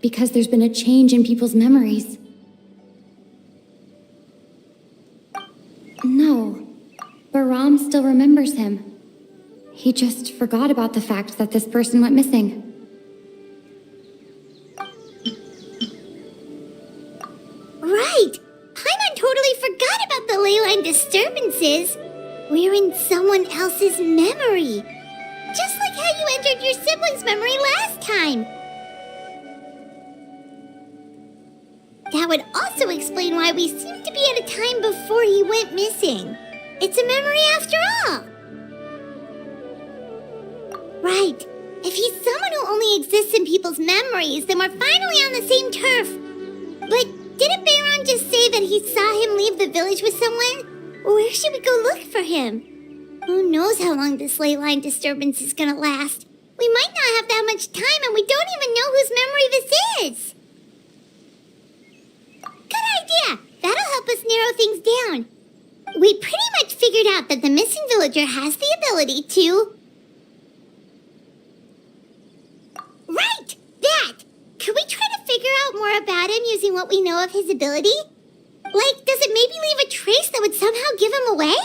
because there's been a change in people's memories. No, Bahram still remembers him. He just forgot about the fact that this person went missing. Right! Paimon totally forgot about the ley line disturbances. We're in someone else's memory. Just like how you entered your sibling's memory last time. That would also explain why we seem to be at a time before he went missing. It's a memory after all. Right. If he's someone who only exists in people's memories, then we're finally on the same turf. But didn't Bayron just say that he saw him leave the village with someone? Where should we go look for him? Who knows how long this ley line disturbance is gonna last? We might not have that much time, and we don't even know whose memory this is. Good idea! That'll help us narrow things down. We pretty much figured out that the missing villager has the ability to... Right! That! Could we try to figure out more about him using what we know of his ability? Like, does it maybe leave a trace that would somehow give him away?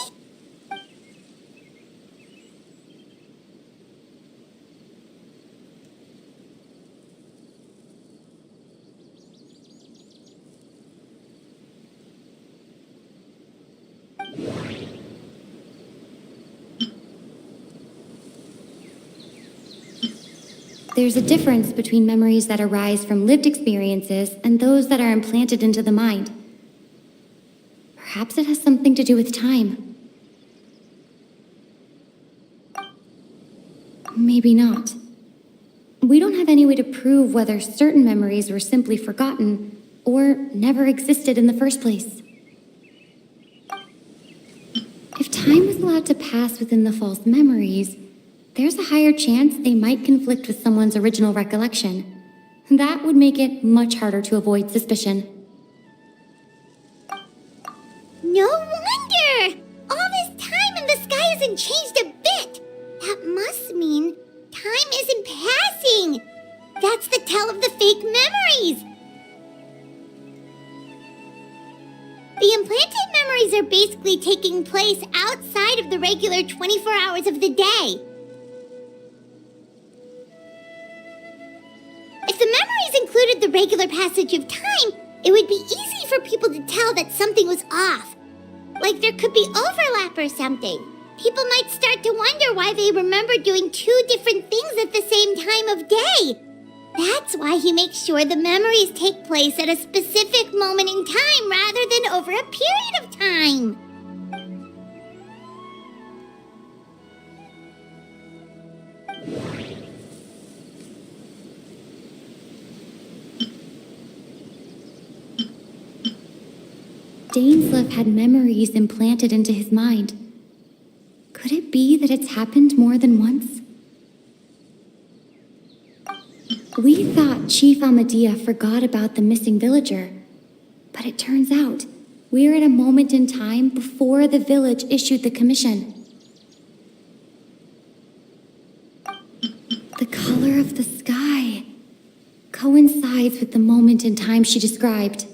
There's a difference between memories that arise from lived experiences and those that are implanted into the mind. Perhaps it has something to do with time. Maybe not. We don't have any way to prove whether certain memories were simply forgotten or never existed in the first place. If time was allowed to pass within the false memories, there's a higher chance they might conflict with someone's original recollection. That would make it much harder to avoid suspicion. No wonder! All this time and the sky hasn't changed a bit! That must mean time isn't passing! That's the tell of the fake memories! The implanted memories are basically taking place outside of the regular 24 hours of the day. If the memories included the regular passage of time, it would be easy for people to tell that something was off. Like there could be overlap or something. People might start to wonder why they remember doing two different things at the same time of day. That's why he makes sure the memories take place at a specific moment in time rather than over a period of time. Dainsleif had memories implanted into his mind. Could it be that it's happened more than once? We thought Chief Almadea forgot about the missing villager, but it turns out we're at a moment in time before the village issued the commission. The color of the sky coincides with the moment in time she described.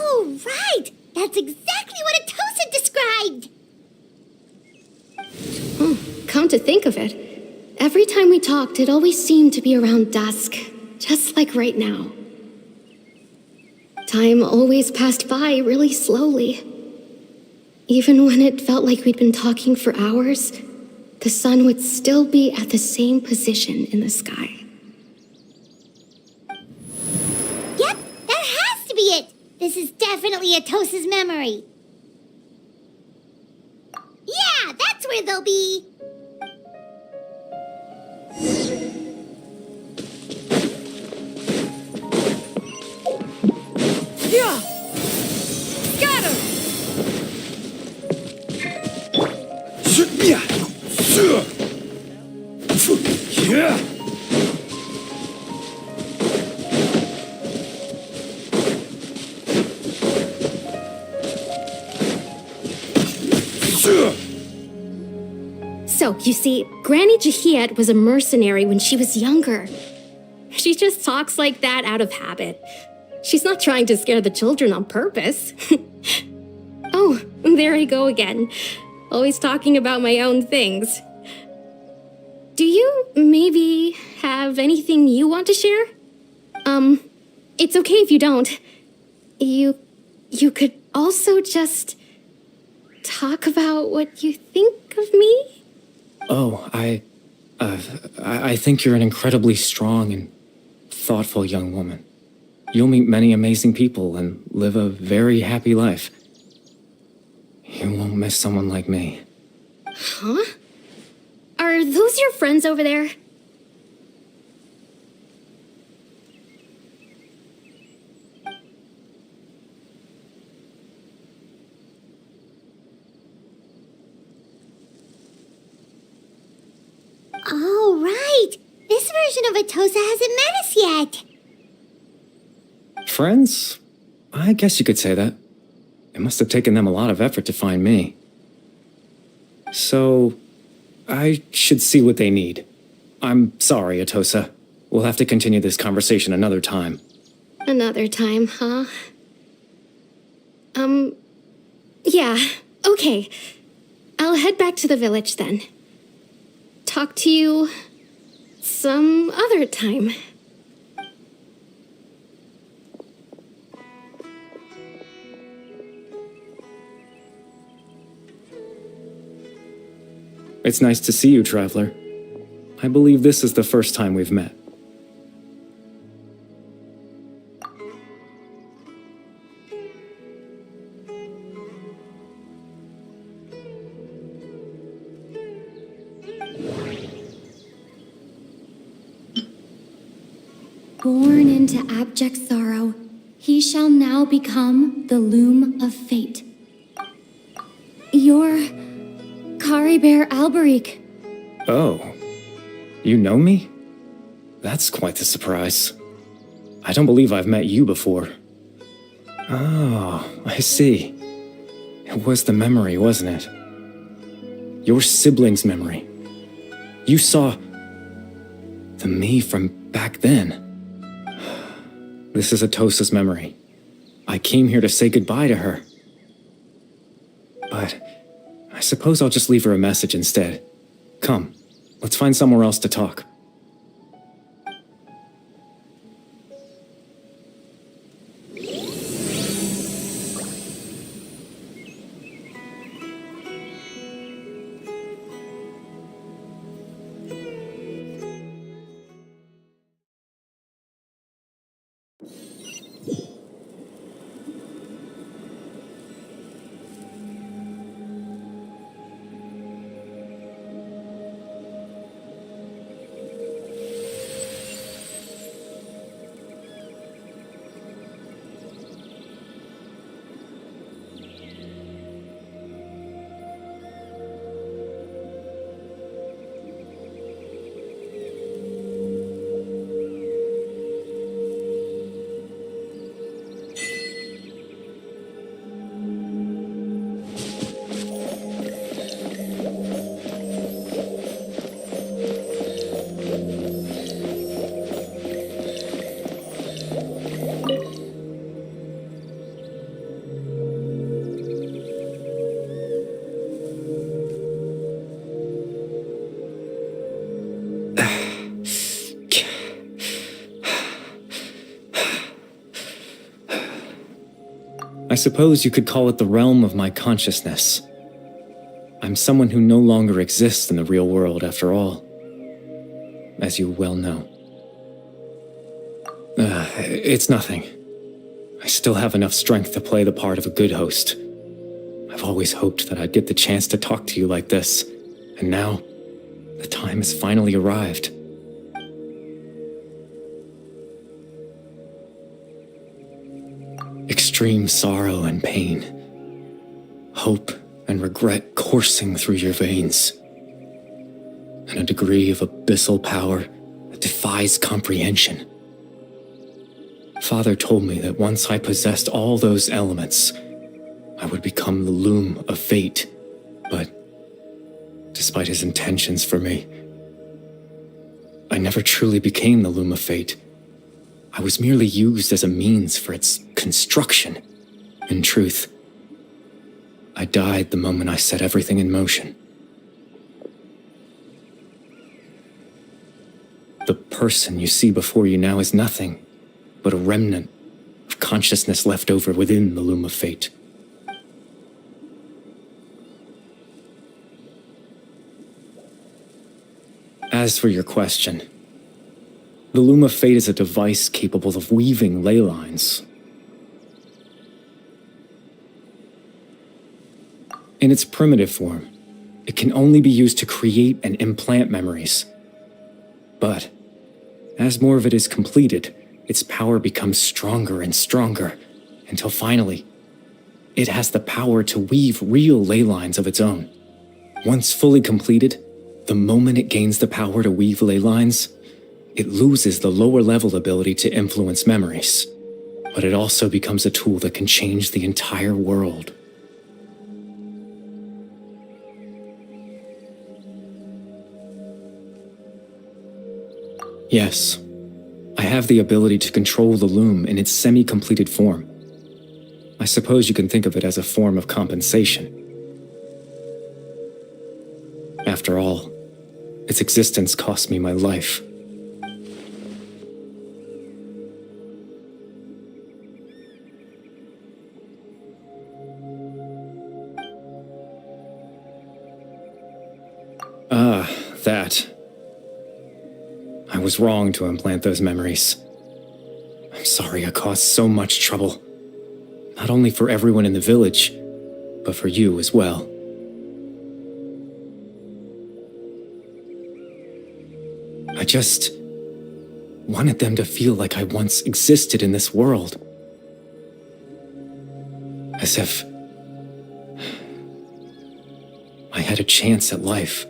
Oh, right! That's exactly what Atosa described! Come to think of it, every time we talked, it always seemed to be around dusk, just like right now. Time always passed by really slowly. Even when it felt like we'd been talking for hours, the sun would still be at the same position in the sky. Yep, that has to be it! This is definitely Atosa's memory. Yeah, that's where they'll be! Yeah! Got him! So, you see, Granny Jahiet was a mercenary when she was younger. She just talks like that out of habit. She's not trying to scare the children on purpose. Oh, there I go again. Always talking about my own things. Do you maybe have anything you want to share? It's okay if you don't. You could also just talk about what you think of me? Oh, I think you're an incredibly strong and thoughtful young woman. You'll meet many amazing people and live a very happy life. You won't miss someone like me. Huh? Are those your friends over there? Oh, right. This version of Atosa hasn't met us yet. Friends? I guess you could say that. It must have taken them a lot of effort to find me. So, I should see what they need. I'm sorry, Atosa. We'll have to continue this conversation another time. Another time, huh? Yeah, okay. I'll head back to the village then. Talk to you some other time. It's nice to see you, Traveler. I believe this is the first time we've met. Born into abject sorrow, he shall now become the loom of fate. You're Caribert Alberic. Oh, you know me? That's quite the surprise. I don't believe I've met you before. Oh, I see. It was the memory, wasn't it? Your sibling's memory. You saw the me from back then. This is Atosa's memory. I came here to say goodbye to her. But I suppose I'll just leave her a message instead. Come, let's find somewhere else to talk. I suppose you could call it the realm of my consciousness. I'm someone who no longer exists in the real world, after all, as you well know. It's nothing. I still have enough strength to play the part of a good host. I've always hoped that I'd get the chance to talk to you like this, and now, the time has finally arrived. Extreme sorrow and pain, hope and regret coursing through your veins, and a degree of abyssal power that defies comprehension. Father told me that once I possessed all those elements, I would become the loom of fate, but despite his intentions for me, I never truly became the loom of fate. I was merely used as a means for its construction. In truth, I died the moment I set everything in motion. The person you see before you now is nothing but a remnant consciousness left over within the loom of fate. As for your question, the loom of fate is a device capable of weaving ley lines. In its primitive form, it can only be used to create and implant memories. But as more of it is completed, its power becomes stronger and stronger, until finally, it has the power to weave real ley lines of its own. Once fully completed, the moment it gains the power to weave ley lines, it loses the lower level ability to influence memories. But it also becomes a tool that can change the entire world. Yes, I have the ability to control the loom in its semi-completed form. I suppose you can think of it as a form of compensation. After all, its existence cost me my life. That. I was wrong to implant those memories. I'm sorry I caused so much trouble. Not only for everyone in the village, but for you as well. I just wanted them to feel like I once existed in this world. As if I had a chance at life.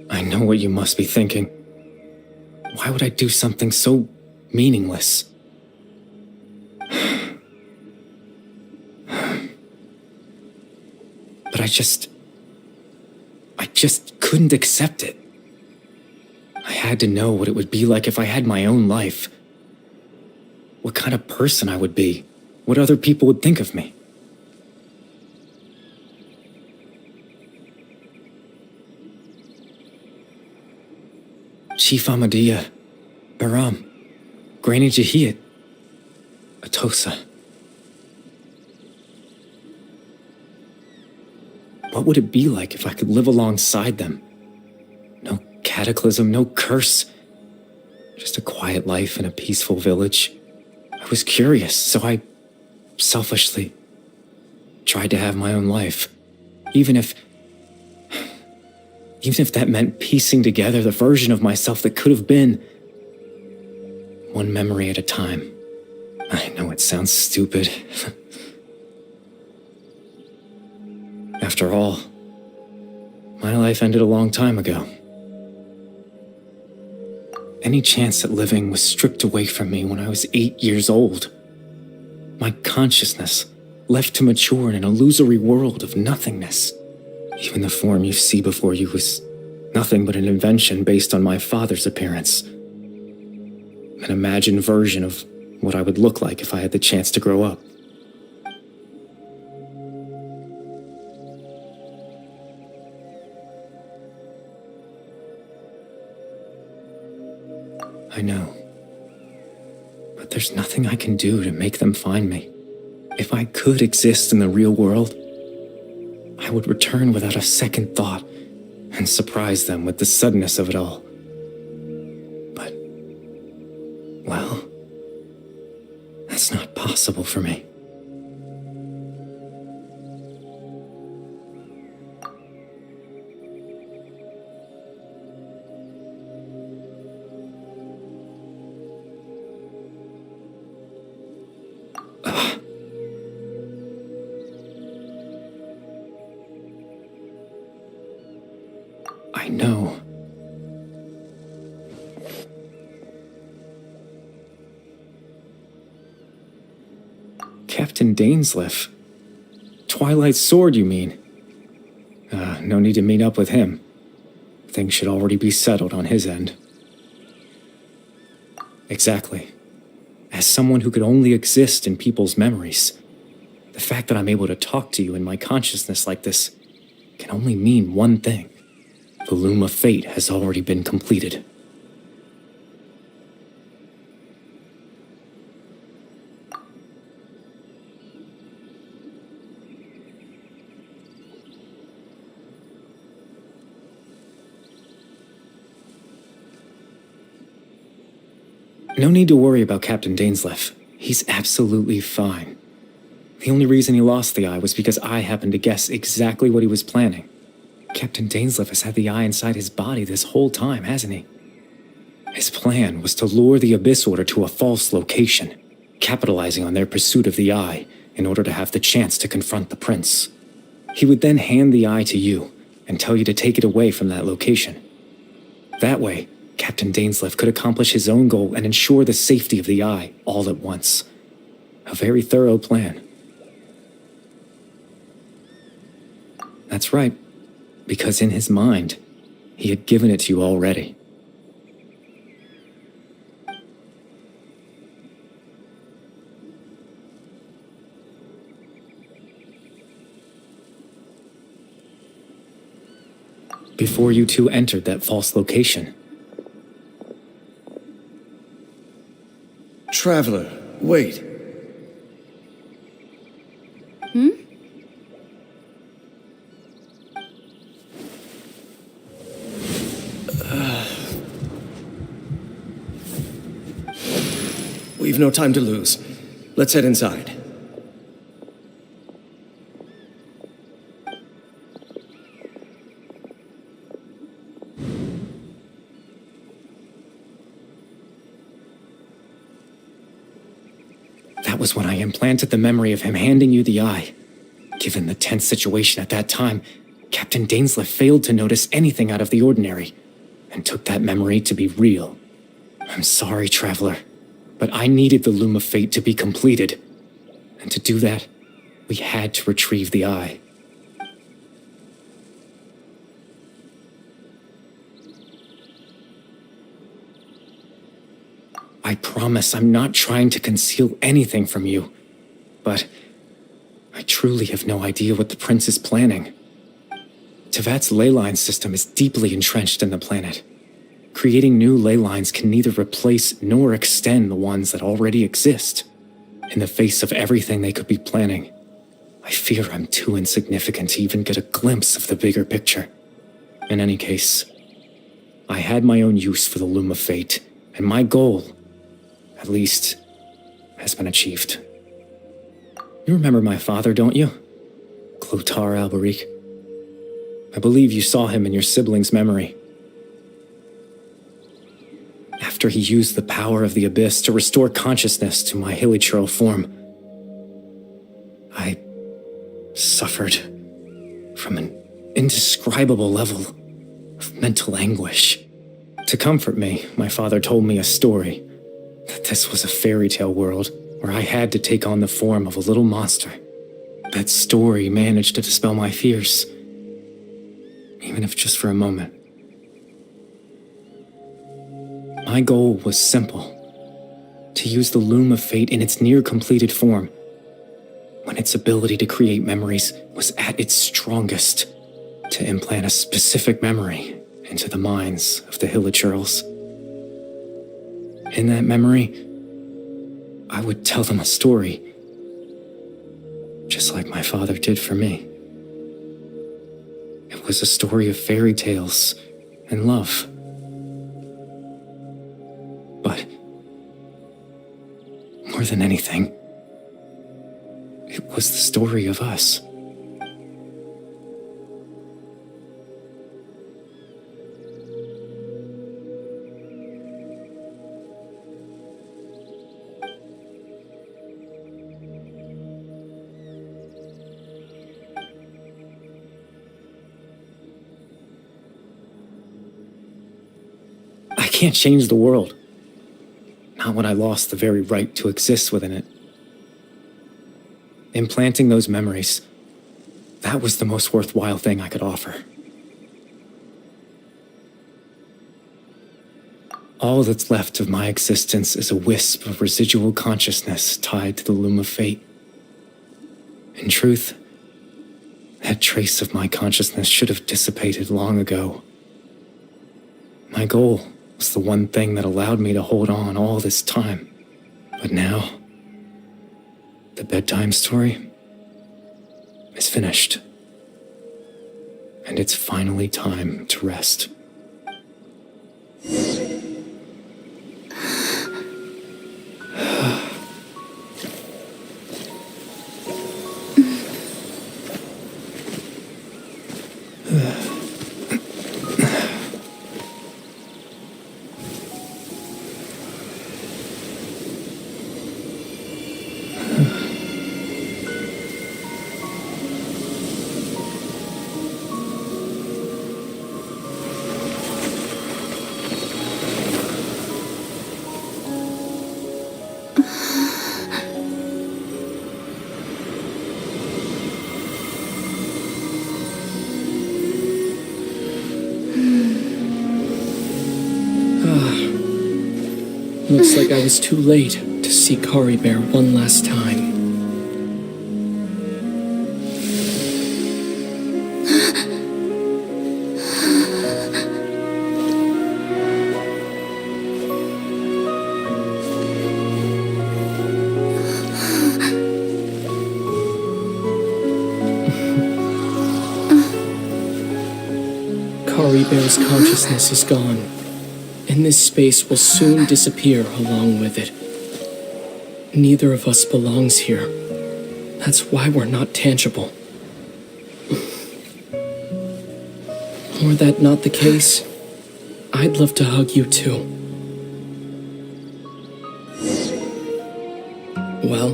I know what you must be thinking. Why would I do something so meaningless? But I just couldn't accept it. I had to know what it would be like if I had my own life. What kind of person I would be. What other people would think of me. Chief Ahmadiyya, Baram, Granny Jahiyat, Atosa. What would it be like if I could live alongside them? No cataclysm, no curse. Just a quiet life in a peaceful village. I was curious, so I selfishly tried to have my own life. Even if that meant piecing together the version of myself that could have been. One memory at a time. I know it sounds stupid. After all, my life ended a long time ago. Any chance at living was stripped away from me when I was 8 years old. My consciousness left to mature in an illusory world of nothingness. Even the form you see before you was nothing but an invention based on my father's appearance. An imagined version of what I would look like if I had the chance to grow up. I know. But there's nothing I can do to make them find me. If I could exist in the real world, I would return without a second thought and surprise them with the suddenness of it all. But, well, that's not possible for me. I know. Captain Dainsleif. Twilight Sword, you mean? No need to meet up with him. Things should already be settled on his end. Exactly. as someone who could only exist in people's memories. The fact that I'm able to talk to you in my consciousness like this can only mean one thing. The loom of fate has already been completed. No need to worry about Captain Dainsleif. He's absolutely fine. The only reason he lost the eye was because I happened to guess exactly what he was planning. Captain Dainsleif has had the eye inside his body this whole time, hasn't he? His plan was to lure the Abyss Order to a false location, capitalizing on their pursuit of the eye in order to have the chance to confront the prince. He would then hand the eye to you and tell you to take it away from that location. That way, Captain Dainsleif could accomplish his own goal and ensure the safety of the eye all at once. A very thorough plan. That's right, because in his mind, he had given it to you already. Before you two entered that false location. Traveler, wait. We've no time to lose. Let's head inside. That was when I implanted the memory of him handing you the eye. Given the tense situation at that time, Captain Dainsleif failed to notice anything out of the ordinary, and took that memory to be real. I'm sorry, Traveler, but I needed the Loom of Fate to be completed. And to do that, we had to retrieve the eye. I promise I'm not trying to conceal anything from you, but I truly have no idea what the Prince is planning. Tevat's ley line system is deeply entrenched in the planet. Creating new ley lines can neither replace nor extend the ones that already exist. In the face of everything they could be planning, I fear I'm too insignificant to even get a glimpse of the bigger picture. In any case, I had my own use for the Loom of Fate, and my goal, at least, has been achieved. You remember my father, don't you? Clotar Alberic. I believe you saw him in your sibling's memory. After he used the power of the Abyss to restore consciousness to my hilichurl form, I suffered from an indescribable level of mental anguish. To comfort me, my father told me a story, that this was a fairy tale world where I had to take on the form of a little monster. That story managed to dispel my fears, even if just for a moment. My goal was simple: to use the Loom of Fate in its near-completed form, when its ability to create memories was at its strongest, to implant a specific memory into the minds of the hilichurls. In that memory, I would tell them a story, just like my father did for me. It was a story of fairy tales and love. But more than anything, it was the story of us. I can't change the world. Not when I lost the very right to exist within it. Implanting those memories, that was the most worthwhile thing I could offer. All that's left of my existence is a wisp of residual consciousness tied to the loom of fate. In truth, that trace of my consciousness should have dissipated long ago. My goal was the one thing that allowed me to hold on all this time. But now, the bedtime story is finished. And it's finally time to rest. Looks like I was too late to see Kari Bear one last time. Kari Bear's consciousness is gone, and this space will soon disappear along with it. Neither of us belongs here. That's why we're not tangible. Were that not the case, I'd love to hug you too. Well,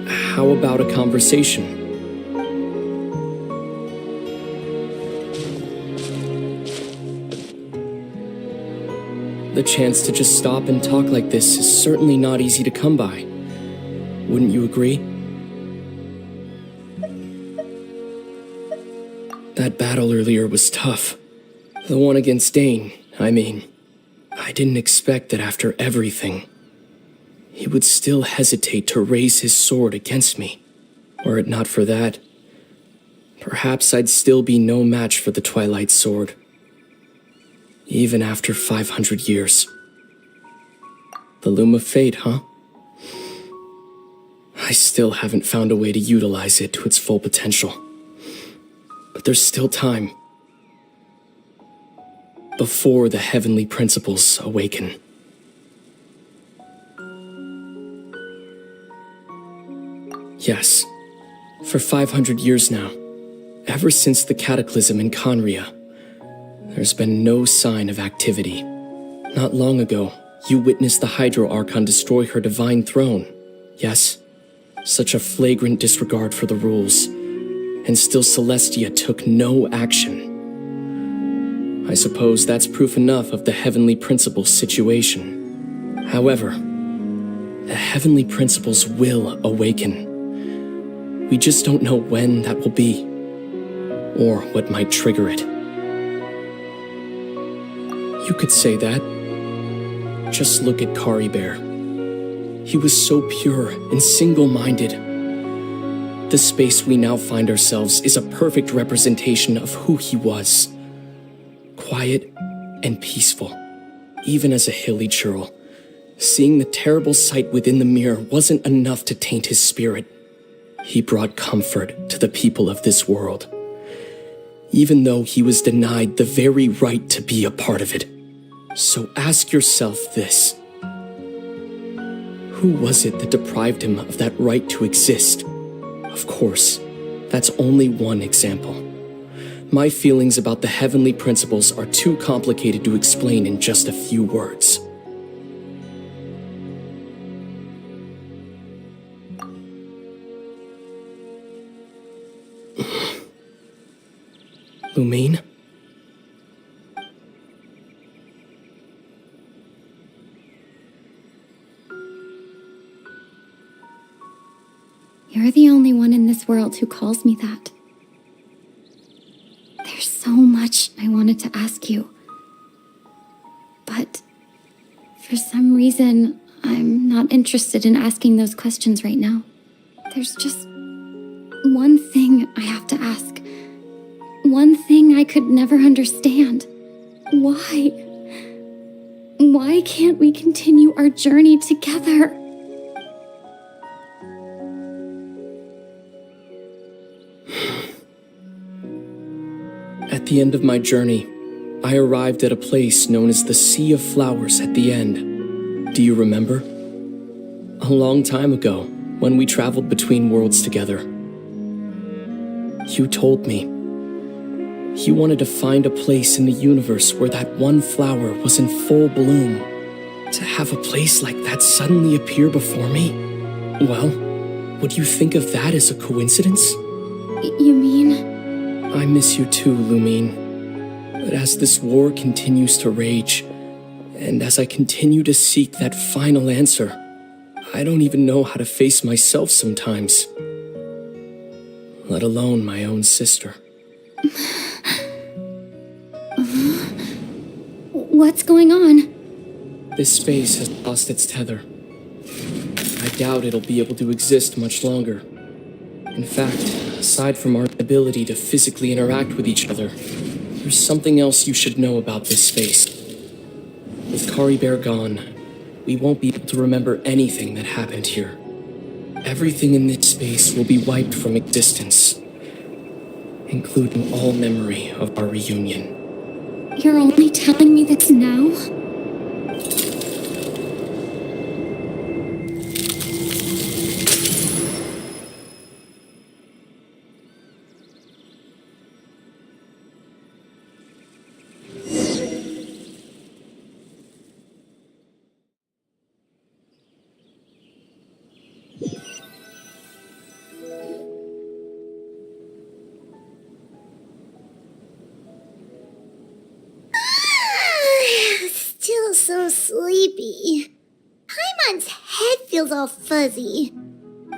how about a conversation? The chance to just stop and talk like this is certainly not easy to come by. Wouldn't you agree? That battle earlier was tough. The one against Dane, I mean. I didn't expect that after everything, he would still hesitate to raise his sword against me. Were it not for that, perhaps I'd still be no match for the Twilight Sword. Even after 500 years. The Loom of Fate, huh? I still haven't found a way to utilize it to its full potential. But there's still time. Before the heavenly principles awaken. Yes, for 500 years now, ever since the cataclysm in Conria, there's been no sign of activity. Not long ago, you witnessed the Hydro Archon destroy her divine throne. Yes, such a flagrant disregard for the rules. And still Celestia took no action. I suppose that's proof enough of the Heavenly Principles situation. However, the Heavenly Principles will awaken. We just don't know when that will be, or what might trigger it. You could say that. Just look at Kari Bear. He was so pure and single-minded. The space we now find ourselves is a perfect representation of who he was. Quiet and peaceful. Even as a hilly churl, seeing the terrible sight within the mirror wasn't enough to taint his spirit. He brought comfort to the people of this world, even though he was denied the very right to be a part of it. So ask yourself this. Who was it that deprived him of that right to exist? Of course, that's only one example. My feelings about the heavenly principles are too complicated to explain in just a few words. Lumine? You're the only one in this world who calls me that. There's so much I wanted to ask you. But For some reason, I'm not interested in asking those questions right now. There's just one thing I have to ask. One thing I could never understand. Why? Why can't we continue our journey together? At the end of my journey, I arrived at a place known as the Sea of Flowers at the end. Do you remember? A long time ago, when we traveled between worlds together. You told me you wanted to find a place in the universe where that one flower was in full bloom. To have a place like that suddenly appear before me? Well, would you think of that as a coincidence? You mean? I miss you too, Lumine. But as this war continues to rage, and as I continue to seek that final answer, I don't even know how to face myself sometimes. Let alone my own sister. What's going on? This space has lost its tether. I doubt it'll be able to exist much longer. In fact, aside from our ability to physically interact with each other, there's something else you should know about this space. With Kari Bear gone, we won't be able to remember anything that happened here. Everything in this space will be wiped from existence, including all memory of our reunion. You're only telling me this now? Still so sleepy. Paimon's head feels all fuzzy.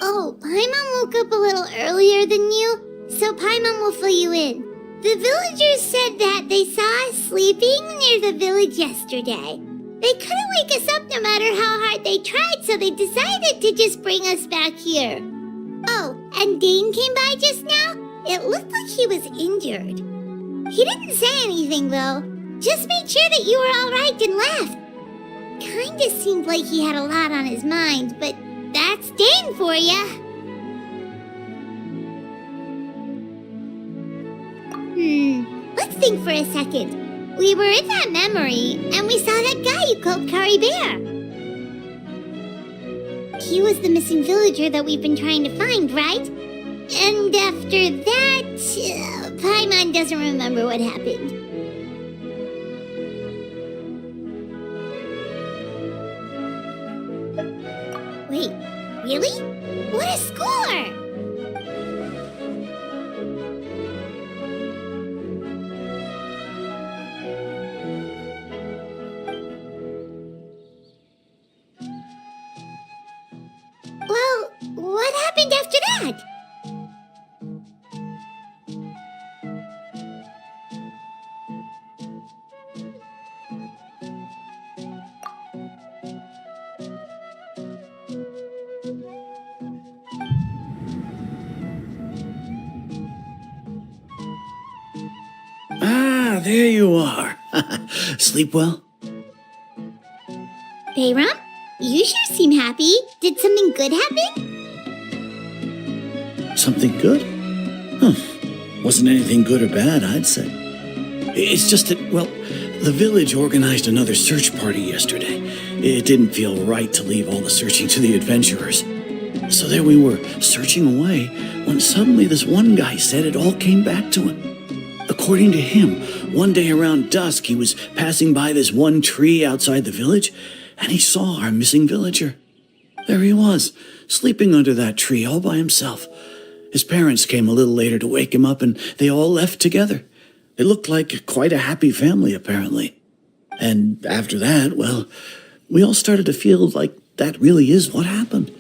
Oh, Paimon woke up a little earlier than you, so Paimon will fill you in. The villagers said that they saw us sleeping near the village yesterday. They couldn't wake us up no matter how hard they tried, so they decided to just bring us back here. Oh, and Dane came by just now. It looked like he was injured. He didn't say anything, though. Just made sure that you were all right and left. Kinda seemed like he had a lot on his mind, but that's Dane for ya. Let's think for a second. We were in that memory, and we saw that guy you called Kari Bear. He was the missing villager that we've been trying to find, right? And after that, Paimon doesn't remember what happened. Wait, really? What a score! Well, what happened after that? Ah, there you are. Sleep well? Bayram, you sure seem happy. Did something good happen? Something good? Huh. Wasn't anything good or bad, I'd say. It's just that, well, the village organized another search party yesterday. It didn't feel right to leave all the searching to the adventurers. So there we were, searching away, when suddenly this one guy said it all came back to him. According to him, one day around dusk, he was passing by this one tree outside the village, and he saw our missing villager. There he was, sleeping under that tree all by himself. His parents came a little later to wake him up, and they all left together. It looked like quite a happy family, apparently. And after that, well, we all started to feel like that really is what happened.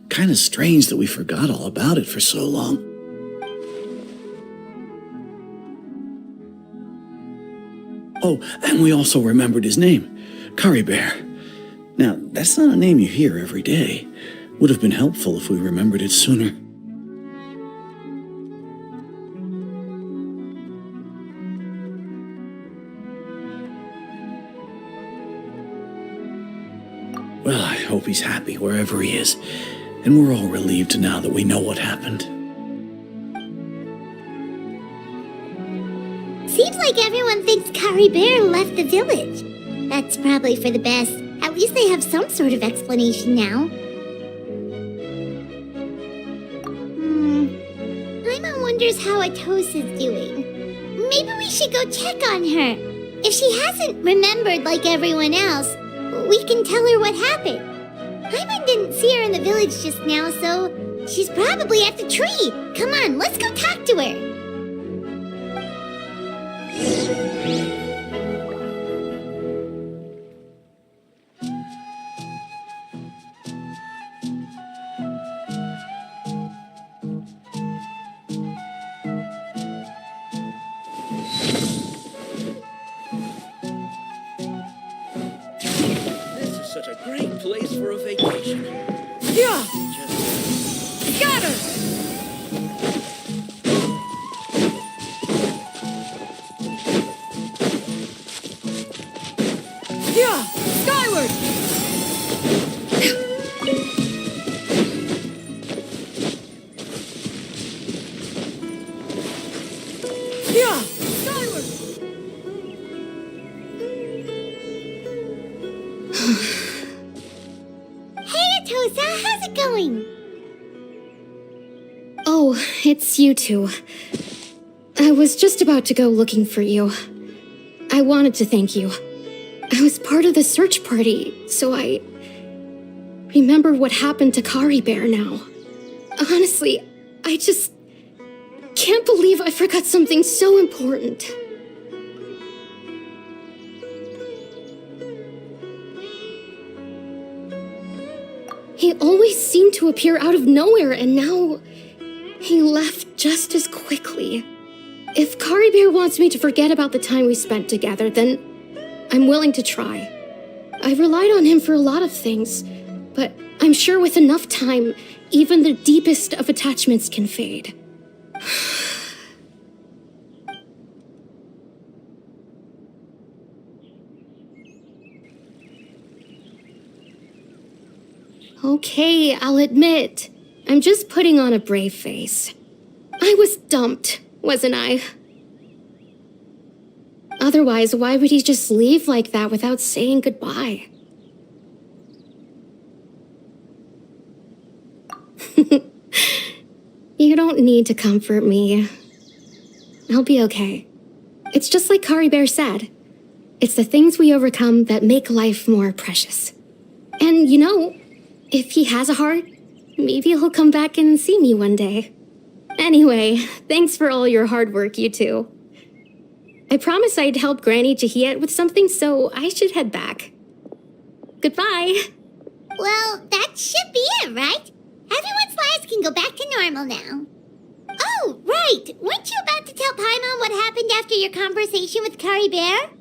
Kind of strange that we forgot all about it for so long. Oh, and we also remembered his name, Kari Bear. Now, that's not a name you hear every day. Would have been helpful if we remembered it sooner. Well, I hope he's happy wherever he is, and we're all relieved now that we know what happened. Seems like everyone thinks Kari Bear left the village. That's probably for the best. At least they have some sort of explanation now. Paimon wonders how Atosa's doing. Maybe we should go check on her. If she hasn't remembered like everyone else, we can tell her what happened. Paimon didn't see her in the village just now, so she's probably at the tree. Come on, let's go talk to her. This is such a great place for a vacation. Yeah! Got her! Yeah! Skyward! Yeah! Skyward! Hey, Atosa, how's it going? Oh, it's you two. I was just about to go looking for you. I wanted to thank you. I was part of the search party, so I remember what happened to Kari Bear now. Honestly, I just can't believe I forgot something so important. He always seemed to appear out of nowhere, and now he left just as quickly. If Kari Bear wants me to forget about the time we spent together, then I'm willing to try. I've relied on him for a lot of things, but I'm sure with enough time, even the deepest of attachments can fade. Okay, I'll admit, I'm just putting on a brave face. I was dumped, wasn't I? Otherwise, why would he just leave like that without saying goodbye? You don't need to comfort me. I'll be okay. It's just like Kari Bear said. It's the things we overcome that make life more precious. And you know, if he has a heart, maybe he'll come back and see me one day. Anyway, thanks for all your hard work, you two. I promised I'd help Granny Jahiet with something, so I should head back. Goodbye. Well, that should be it, right? Everyone's lives can go back to normal now. Oh, right! Weren't you about to tell Paimon what happened after your conversation with Kari Bear?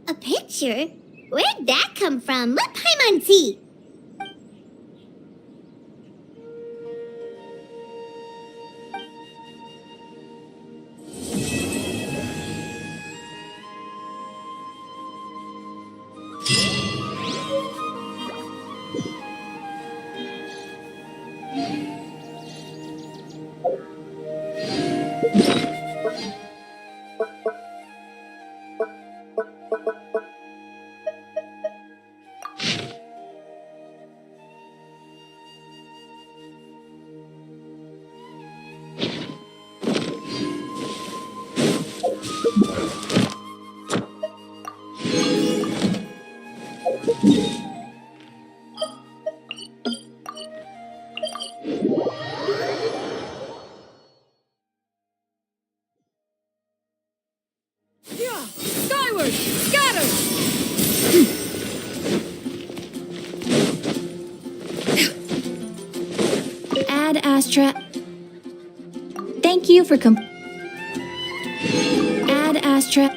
A picture? Where'd that come from? Let Paimon see. Yeah! Skyward! Scatter! Ad Astra, Thank you for Add Astra.